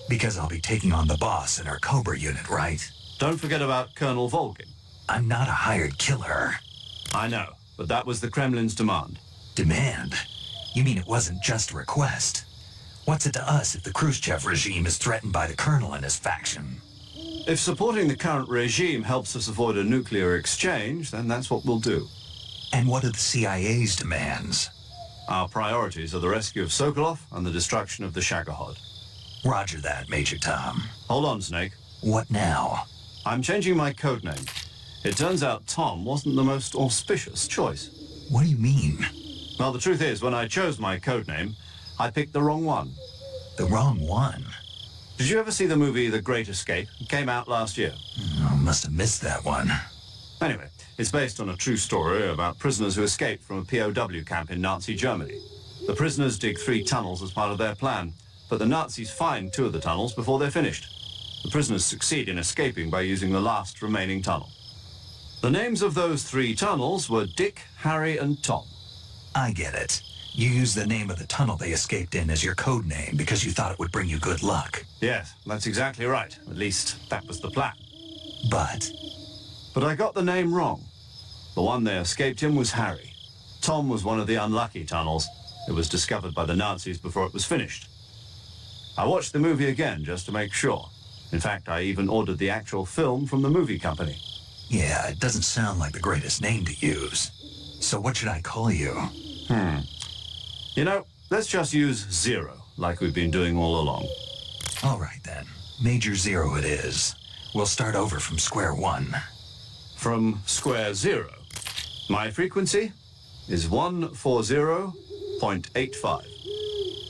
Because I'll be taking on the boss in our Cobra unit, right? Don't forget about Colonel Volgin. I'm not a hired killer. I know, but that was the Kremlin's demand. Demand? You mean it wasn't just a request? What's it to us if the Khrushchev regime is threatened by the colonel and his faction? If supporting the current regime helps us avoid a nuclear exchange, then that's what we'll do. And what are the CIA's demands? Our priorities are the rescue of Sokolov and the destruction of the Shagohod. Roger that, Major Tom. Hold on, Snake. What now? I'm changing my codename. It turns out Tom wasn't the most auspicious choice. What do you mean? Well, the truth is, when I chose my codename, I picked the wrong one. The wrong one? Did you ever see the movie The Great Escape? It came out last year. Oh, must have missed that one. Anyway, it's based on a true story about prisoners who escaped from a POW camp in Nazi Germany. The prisoners dig 3 tunnels as part of their plan, but the Nazis find 2 of the tunnels before they're finished. The prisoners succeed in escaping by using the last remaining tunnel. The names of those 3 tunnels were Dick, Harry, and Tom. I get it. You used the name of the tunnel they escaped in as your code name because you thought it would bring you good luck. Yes, that's exactly right. At least, that was the plan. But I got the name wrong. The one they escaped in was Harry. Tom was one of the unlucky tunnels. It was discovered by the Nazis before it was finished. I watched the movie again just to make sure. In fact, I even ordered the actual film from the movie company. yeah, it doesn't sound like the greatest name to use. So what should I call you? You know, let's just use Zero, like we've been doing all along. All right, then. Major Zero it is. We'll start over from square one. From square zero. My frequency is 140.85.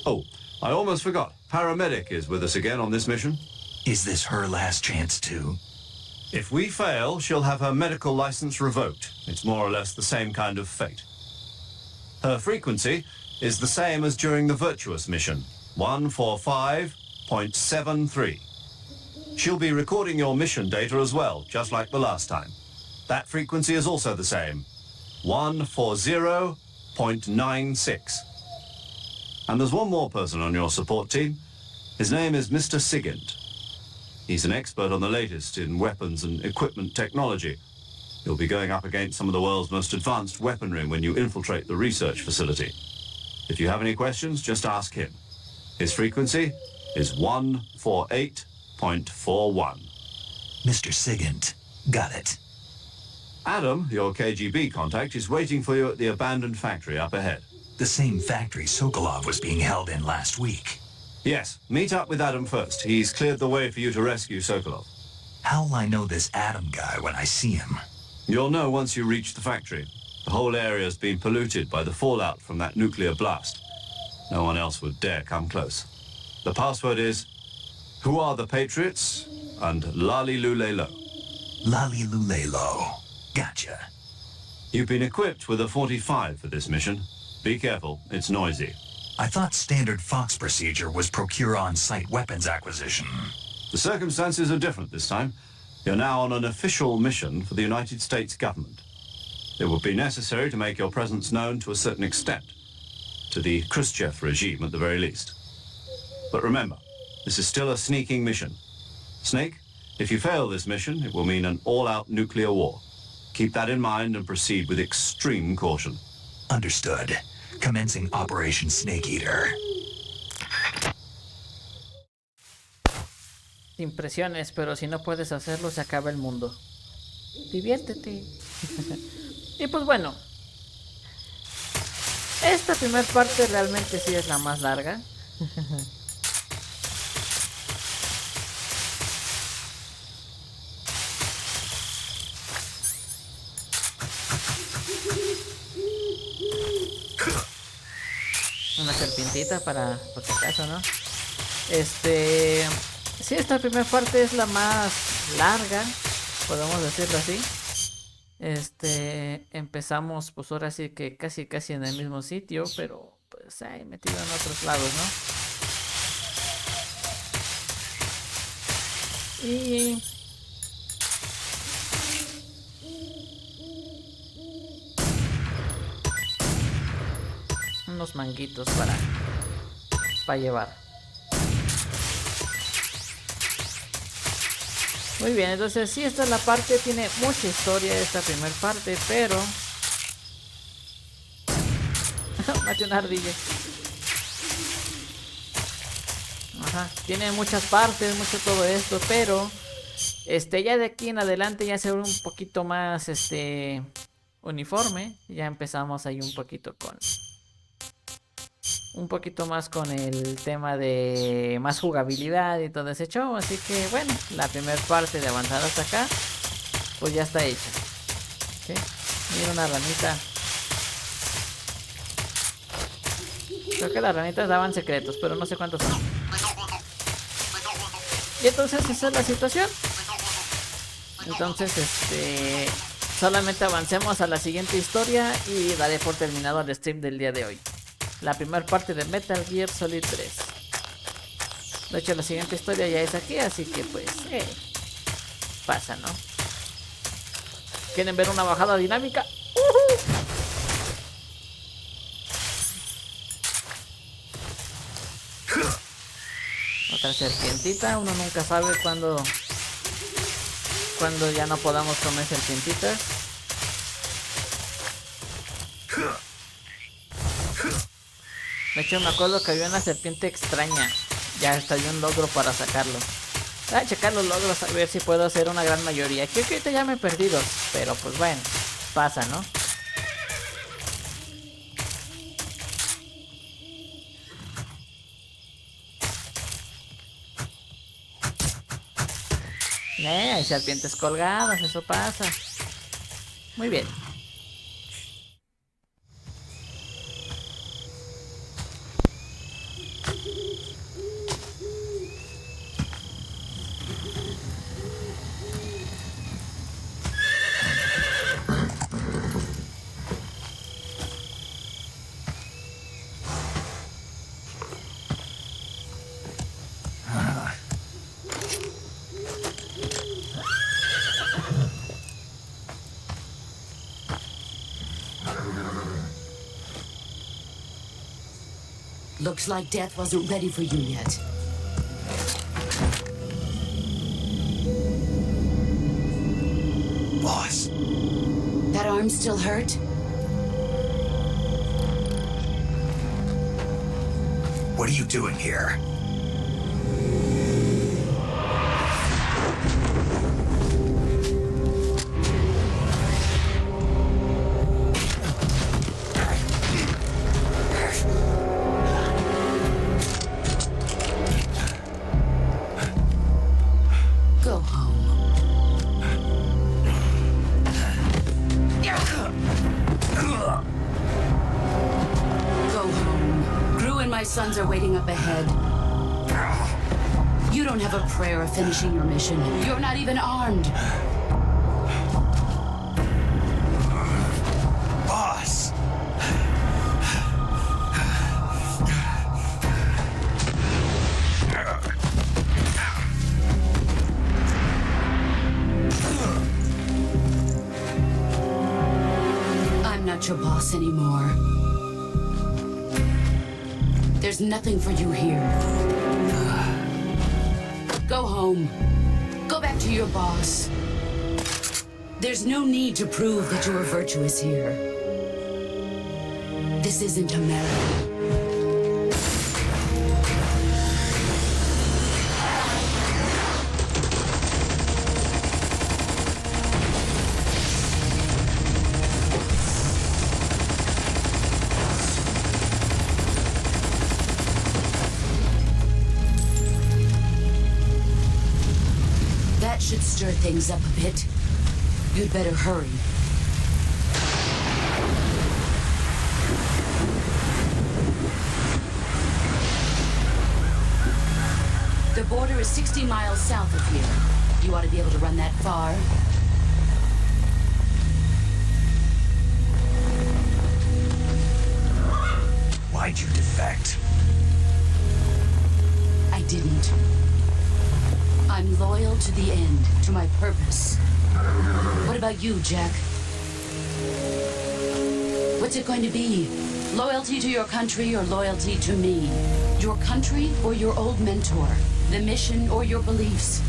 Oh, I almost forgot. Paramedic is with us again on this mission. Is this her last chance, too? If we fail, she'll have her medical license revoked. It's more or less the same kind of fate. Her frequency is the same as during the Virtuous mission, 145.73. She'll be recording your mission data as well, just like the last time. That frequency is also the same, 140.96. And there's one more person on your support team. His name is Mr. Sigint. He's an expert on the latest in weapons and equipment technology. You'll be going up against some of the world's most advanced weaponry when you infiltrate the research facility. If you have any questions, just ask him. His frequency is 148.41. Mr. Sigint. Got it. Adam, your KGB contact, is waiting for you at the abandoned factory up ahead. The same factory Sokolov was being held in last week. Yes, meet up with Adam first. He's cleared the way for you to rescue Sokolov. How'll I know this Adam guy when I see him? You'll know once you reach the factory. The whole area's been polluted by the fallout from that nuclear blast. No one else would dare come close. The password is, Who are the Patriots? And Lali Lulelo. Lali Lulelo. Gotcha. You've been equipped with a 45 for this mission. Be careful, it's noisy. I thought standard Fox procedure was procure on-site weapons acquisition. The circumstances are different this time. You're now on an official mission for the United States government. It would be necessary to make your presence known to a certain extent. To the Khrushchev regime, at the very least. But remember, this is still a sneaking mission. Snake, if you fail this mission, it will mean an all-out nuclear war. Keep that in mind and proceed with extreme caution. Understood. Commencing Operation Snake Eater. Sin presiones, pero si no puedes hacerlo, se acaba el mundo. Diviértete. Y pues bueno, esta primera parte realmente sí es la más larga. Una serpientita para por si acaso, ¿no? Sí, esta primera parte es la más larga. podemos decirlo así. Empezamos pues ahora sí que casi en el mismo sitio, pero pues ahí metido en otros lados, ¿no? Y unos manguitos para llevar. Muy bien, entonces sí, esta es la parte, tiene mucha historia esta primer parte, pero... Maté una ardilla. Ajá, tiene muchas partes, mucho todo esto, pero... ya de aquí en adelante ya se ve un poquito más, uniforme. Ya empezamos ahí un poquito más con el tema de más jugabilidad y todo ese show. Así que bueno, la primera parte de avanzar hasta acá pues ya está hecha. ¿Sí? Mira una ranita. Creo que las ranitas daban secretos, pero no sé cuántos son. Y entonces esa es la situación. Entonces solamente avancemos a la siguiente historia y daré por terminado el stream del día de hoy. La primera parte de Metal Gear Solid 3. De hecho, la siguiente historia ya es aquí, así que pues pasa, ¿no? ¿Quieren ver una bajada dinámica? Otra serpientita. Uno nunca sabe cuándo ya no podamos comer serpientitas. De hecho me acuerdo que había una serpiente extraña. Ya está un logro para sacarlo. Voy a checar los logros a ver si puedo hacer una gran mayoría. Creo que ahorita ya me he perdido, pero pues bueno, pasa, ¿no? Hay serpientes colgadas, eso pasa. Muy bien. Looks like death wasn't ready for you yet. Boss. That arm still hurt? What are you doing here? Go home. Go home. Gru and my sons are waiting up ahead. You don't have a prayer of finishing your mission. You're not even armed. Boss. I'm not your boss anymore. There's nothing for you here. Go home. Go back to your boss. There's no need to prove that you are virtuous here. This isn't America. That should stir things up a bit. You'd better hurry. The border is 60 miles south of here. You ought to be able to run that far. Why'd you defect? I didn't. I'm loyal to the end, to my purpose. What about you, Jack? What's it going to be? Loyalty to your country or loyalty to me? Your country or your old mentor? The mission or your beliefs?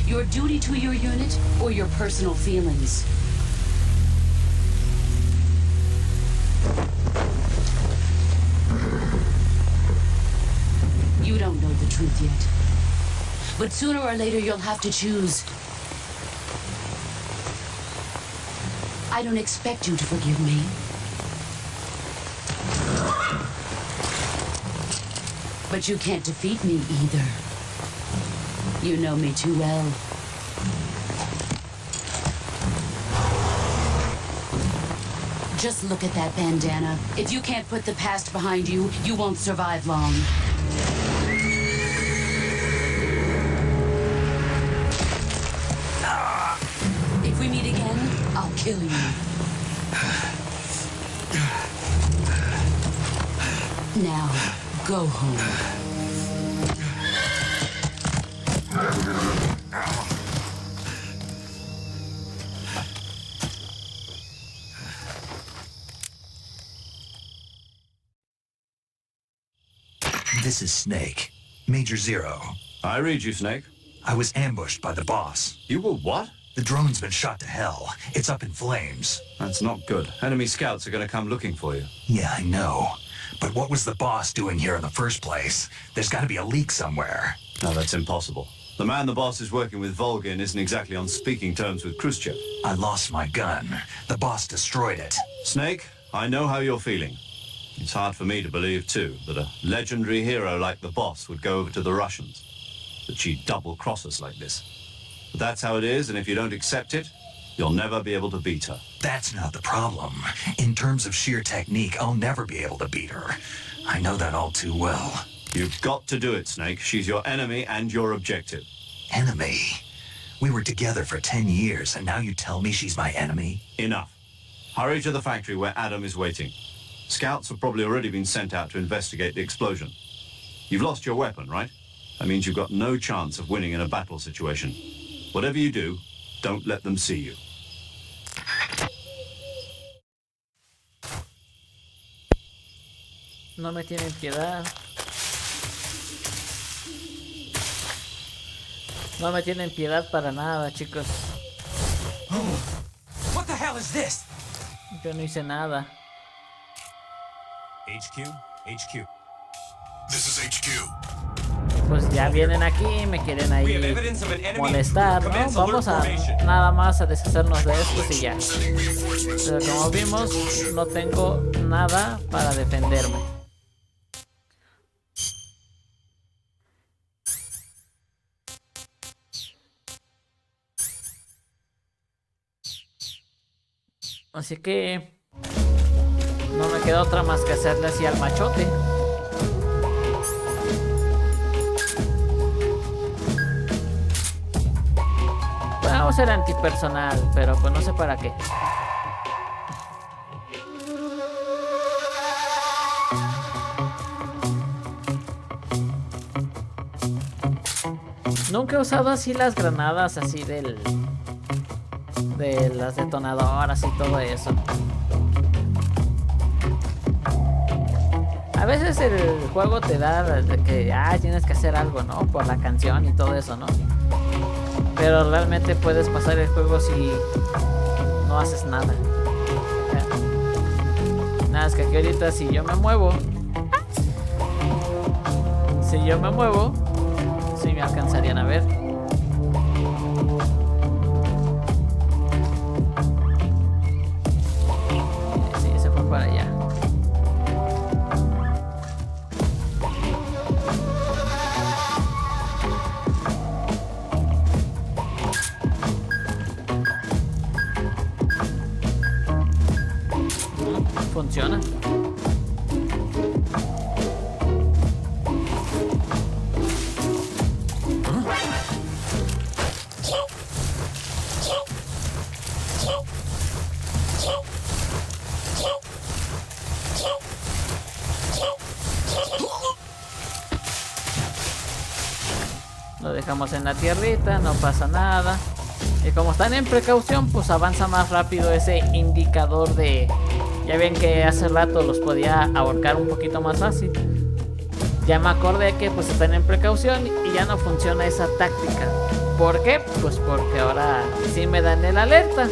Your duty to your unit or your personal feelings? You don't know the truth yet. But sooner or later you'll have to choose. I don't expect you to forgive me. But you can't defeat me either. You know me too well. Just look at that bandana. If you can't put the past behind you, you won't survive long. If we meet again, I'll kill you. Now, go home. This is Snake. Major Zero. I read you, Snake. I was ambushed by the boss. You were what? The drone's been shot to hell. It's up in flames. That's not good. Enemy scouts are going to come looking for you. Yeah, I know. But what was the boss doing here in the first place? There's got to be a leak somewhere. No, that's impossible. The man the boss is working with, Volgin, isn't exactly on speaking terms with Khrushchev. I lost my gun. The boss destroyed it. Snake, I know how you're feeling. It's hard for me to believe, too, that a legendary hero like the boss would go over to the Russians. That she'd double-cross us like this. But that's how it is, and if you don't accept it, you'll never be able to beat her. That's not the problem. In terms of sheer technique, I'll never be able to beat her. I know that all too well. You've got to do it, Snake. She's your enemy and your objective. Enemy? We were together for 10 years, and now you tell me she's my enemy? Enough. Hurry to the factory where Adam is waiting. Scouts have probably already been sent out to investigate the explosion. You've lost your weapon, right? That means you've got no chance of winning in a battle situation. Whatever you do, don't let them see you. No me tienen piedad. No me tienen piedad para nada, chicos. What the hell is this? Yo no hice nada. HQ? HQ. This is HQ. Pues ya vienen aquí y me quieren ahí molestar, ¿no? Vamos a nada más a deshacernos de estos y ya. Pero como vimos, no tengo nada para defenderme. Así que no me queda otra más que hacerle así al machote. Vamos a ser antipersonal, pero pues no sé para qué. Nunca he usado así las granadas así de las detonadoras y todo eso. A veces el juego te da de que tienes que hacer algo, ¿no? Por la canción y todo eso, ¿no? Pero realmente puedes pasar el juego si no haces nada. Nada, es que aquí ahorita si yo me muevo, sí me alcanzarían a ver. Sí, se fue para allá. Funciona. dejamos en la tierrita, no pasa nada. Y como están en precaución, pues avanza más rápido ese indicador de... Ya ven que hace rato los podía ahorcar un poquito más fácil. Ya me acordé que pues están en precaución y ya no funciona esa táctica. ¿Por qué? Pues porque ahora sí me dan el alerta.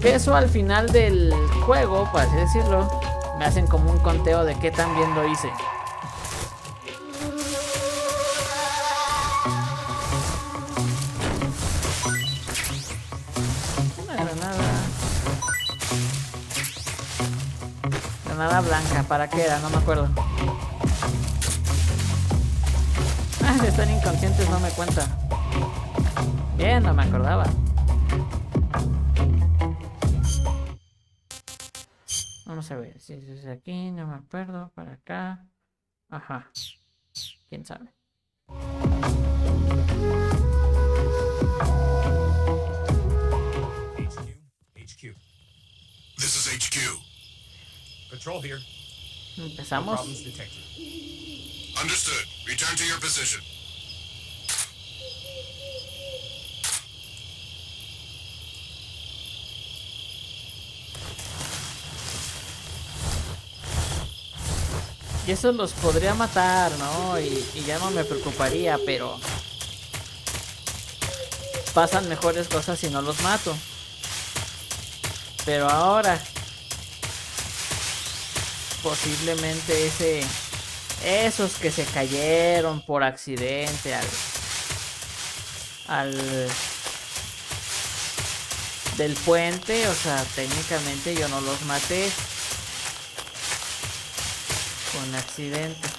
Que eso al final del juego, por así decirlo, me hacen como un conteo de qué tan bien lo hice. Una granada blanca, ¿para qué era? No me acuerdo. Ah, de estar inconscientes no me cuenta. Bien, no me acordaba. Vamos a ver, si es aquí, no me acuerdo, para acá. Ajá. ¿Quién sabe? HQ. This is HQ. Patrol here. Empezamos. No problems detected. Understood. Return to your position. Y eso los podría matar, ¿no? Y ya no me preocuparía, pero... pasan mejores cosas si no los mato. Pero ahora... posiblemente esos que se cayeron por accidente del puente, o sea, técnicamente yo no los maté con accidente.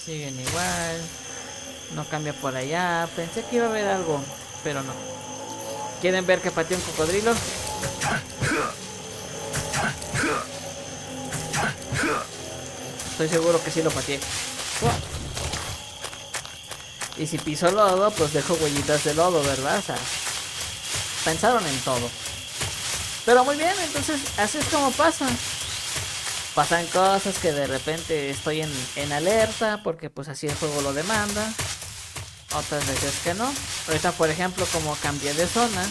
Siguen igual, no cambia por allá. Pensé que iba a haber algo, pero no. ¿Quieren ver que pateé un cocodrilo? Estoy seguro que sí lo pateé. Y si piso lodo, pues dejo huellitas de lodo, ¿verdad? O sea, pensaron en todo. Pero muy bien, entonces así es como pasa. Pasan cosas que de repente estoy en alerta, porque pues así el juego lo demanda. Otras veces que no. Ahorita, por ejemplo, como cambié de zona,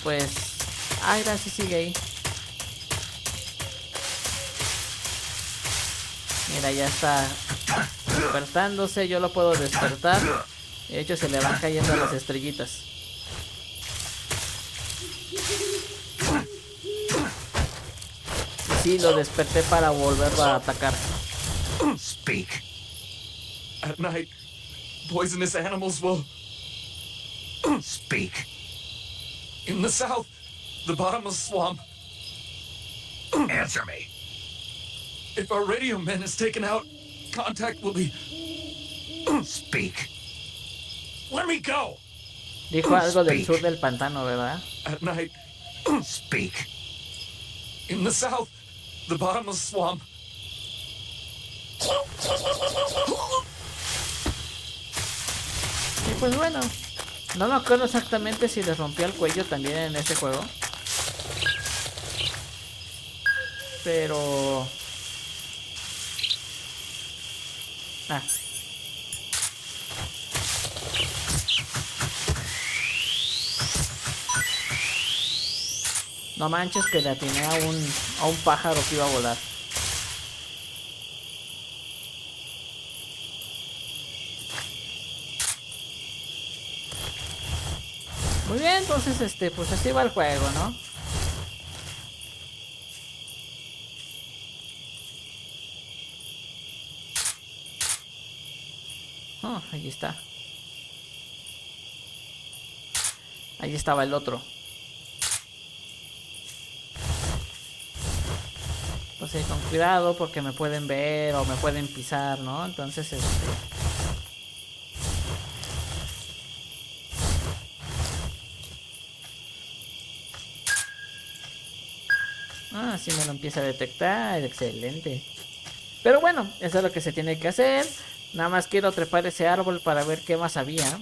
pues... ay, gracias, sigue ahí. Mira, ya está despertándose. Yo lo puedo despertar. De hecho, se le van cayendo las estrellitas. Y sí, lo desperté para volverlo a atacar. Speak. At night, poisonous animals will... Speak. In the south, the bottomless swamp. Answer me. If our radio man is taken out, contact will be... Speak. Let me go! Dijo algo del sur del pantano, ¿verdad? At night, Speak. in the south, the bottomless swamp. Y pues bueno, no me acuerdo exactamente si les rompió el cuello también en este juego. Pero... ah. No manches que le atiné a un pájaro que iba a volar. Muy bien, entonces pues así va el juego, ¿no? Oh, ahí está. Ahí estaba el otro. Entonces con cuidado porque me pueden ver o me pueden pisar, ¿no? Entonces ah, sí me lo empieza a detectar, excelente. Pero bueno, eso es lo que se tiene que hacer. Nada más quiero trepar ese árbol para ver qué más había.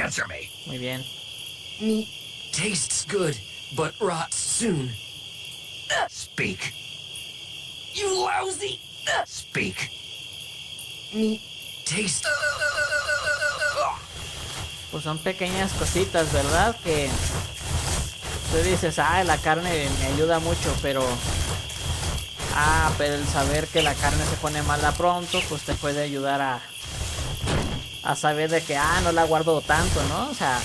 Answer me. Muy bien. Meat tastes good, but rots soon. Speak. You lousy! Speak. Meat tastes... Pues son pequeñas cositas, ¿verdad? Que tú dices, la carne me ayuda mucho, pero... pero el saber que la carne se pone mala pronto, pues te puede ayudar a saber de que, no la guardo tanto, ¿no? O sea...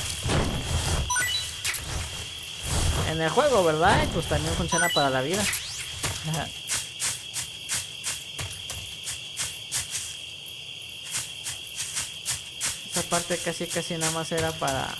En el juego, ¿verdad? Pues también funciona para la vida. Esa parte casi nada más era para...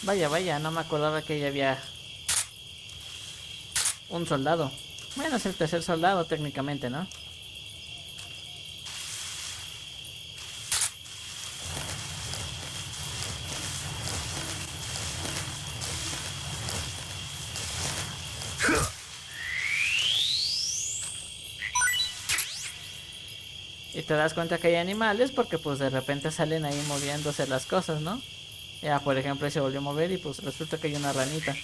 Vaya, no me acordaba que ya había un soldado. Bueno, es el tercer soldado técnicamente, ¿no? Y te das cuenta que hay animales porque pues de repente salen ahí moviéndose las cosas, ¿no? Ya, por ejemplo, ahí se volvió a mover y pues resulta que hay una ranita.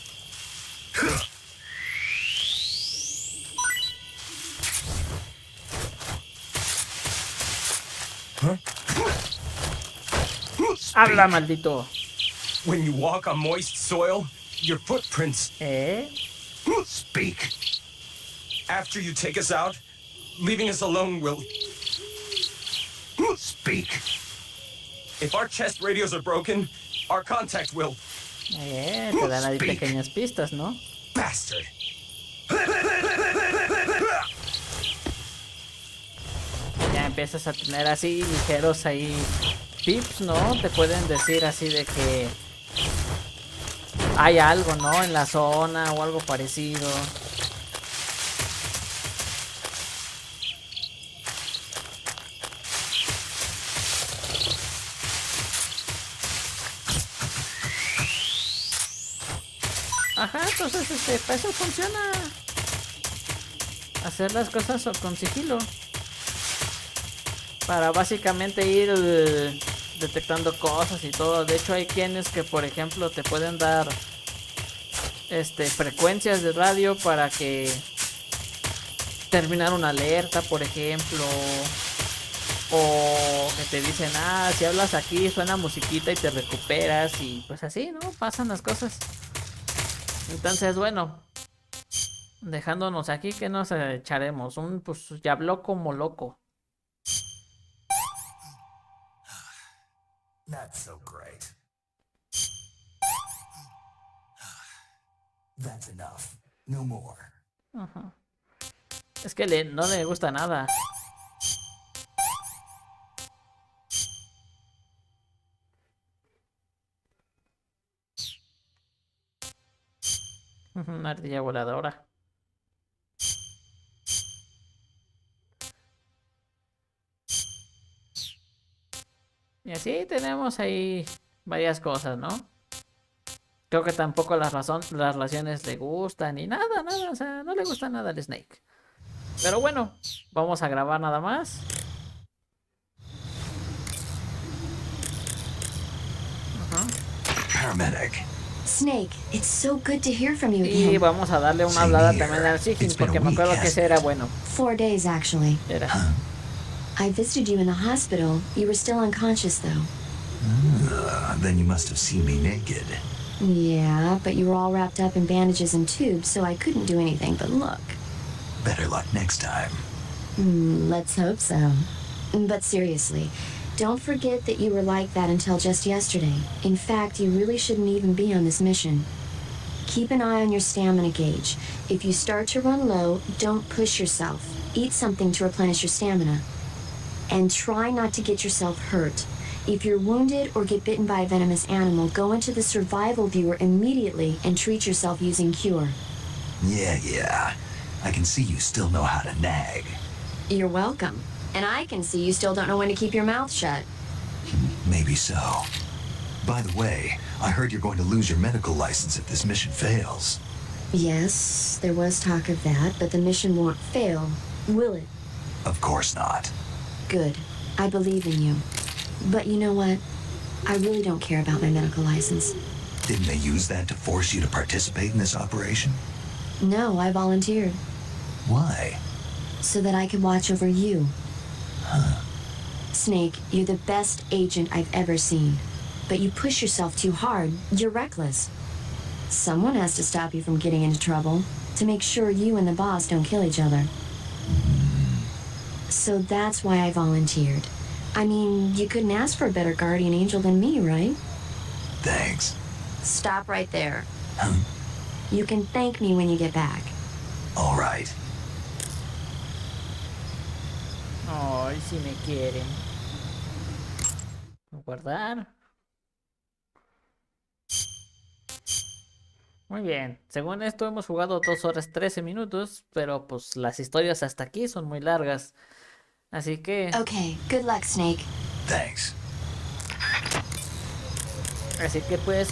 Habla, maldito. When you walk on moist soil, your footprints... Speak. After you take us out, leaving us alone will... Speak. If our chest radios are broken, our contact will... Te dan ahí pequeñas pistas, ¿no? Bastard. Ya empiezas a tener así ligeros ahí tips, ¿no? Te pueden decir así de que hay algo, ¿no? En la zona o algo parecido. Ajá, entonces para eso funciona. Hacer las cosas con sigilo. Para básicamente ir detectando cosas y todo. De hecho hay quienes que por ejemplo te pueden dar frecuencias de radio para que terminar una alerta, por ejemplo. O que te dicen, si hablas aquí suena musiquita y te recuperas. Y pues así, ¿no? Pasan las cosas. Entonces, bueno, dejándonos aquí, que nos echaremos pues ya habló como loco. That's so great. That's enough. No more. Ajá. Es que no le gusta nada. Una ardilla voladora. Y así tenemos ahí varias cosas, ¿no? Creo que tampoco las raciones le gustan ni nada, o sea, no le gusta nada al Snake. Pero bueno, vamos a grabar nada más. Paramedic. Snake, it's so good to hear from you Y again. vamos a darle una hablada también al Sigil, porque me acuerdo que ese era bueno. 4 days, actually. Era. I visited you in the hospital. You were still unconscious, though. Then you must have seen me naked. Yeah, but you were all wrapped up in bandages and tubes, so I couldn't do anything but look. Better luck next time. Let's hope so. But seriously, don't forget that you were like that until just yesterday. In fact, you really shouldn't even be on this mission. Keep an eye on your stamina gauge. If you start to run low, don't push yourself. Eat something to replenish your stamina. And try not to get yourself hurt. If you're wounded or get bitten by a venomous animal, go into the survival viewer immediately and treat yourself using Cure. Yeah. I can see you still know how to nag. You're welcome. And I can see you still don't know when to keep your mouth shut. Maybe so. By the way, I heard you're going to lose your medical license if this mission fails. Yes, there was talk of that, but the mission won't fail, will it? Of course not. Good. I believe in you. But you know what? I really don't care about my medical license. Didn't they use that to force you to participate in this operation? No, I volunteered. Why? So that I could watch over you. Huh. Snake, you're the best agent I've ever seen. But you push yourself too hard. You're reckless. Someone has to stop you from getting into trouble, to make sure you and the boss don't kill each other. So that's why I volunteered. I mean, you couldn't ask for a better guardian angel than me, right? Thanks. Stop right there. Huh? You can thank me when you get back. All right. Ay, si me quieren. Guardar. Muy bien. Según esto hemos jugado 2 horas 13 minutos, pero pues las historias hasta aquí son muy largas. Así que... Okay, good luck, Snake. Thanks. Así que pues...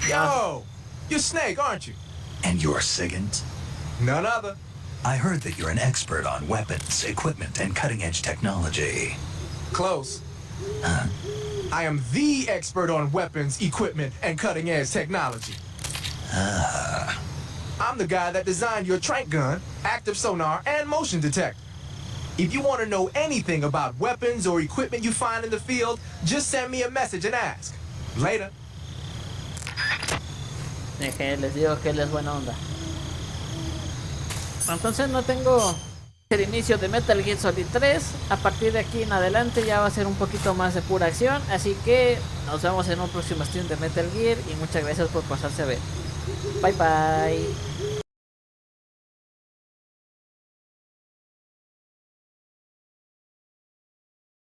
Yo! You're Snake, aren't you? And you're Sigint? None other. I heard that you're an expert on weapons, equipment, and cutting-edge technology. Close. Huh? I am the expert on weapons, equipment, and cutting-edge technology. Ah. I'm the guy that designed your trank gun, active sonar, and motion detector. If you want to know anything about weapons or equipment you find in the field, just send me a message and ask. Later. Les digo que él es buena onda. Entonces no tengo el inicio de Metal Gear Solid 3. A partir de aquí en adelante ya va a ser un poquito más de pura acción. Así que nos vemos en un próximo stream de Metal Gear. Y muchas gracias por pasarse a ver. Bye bye.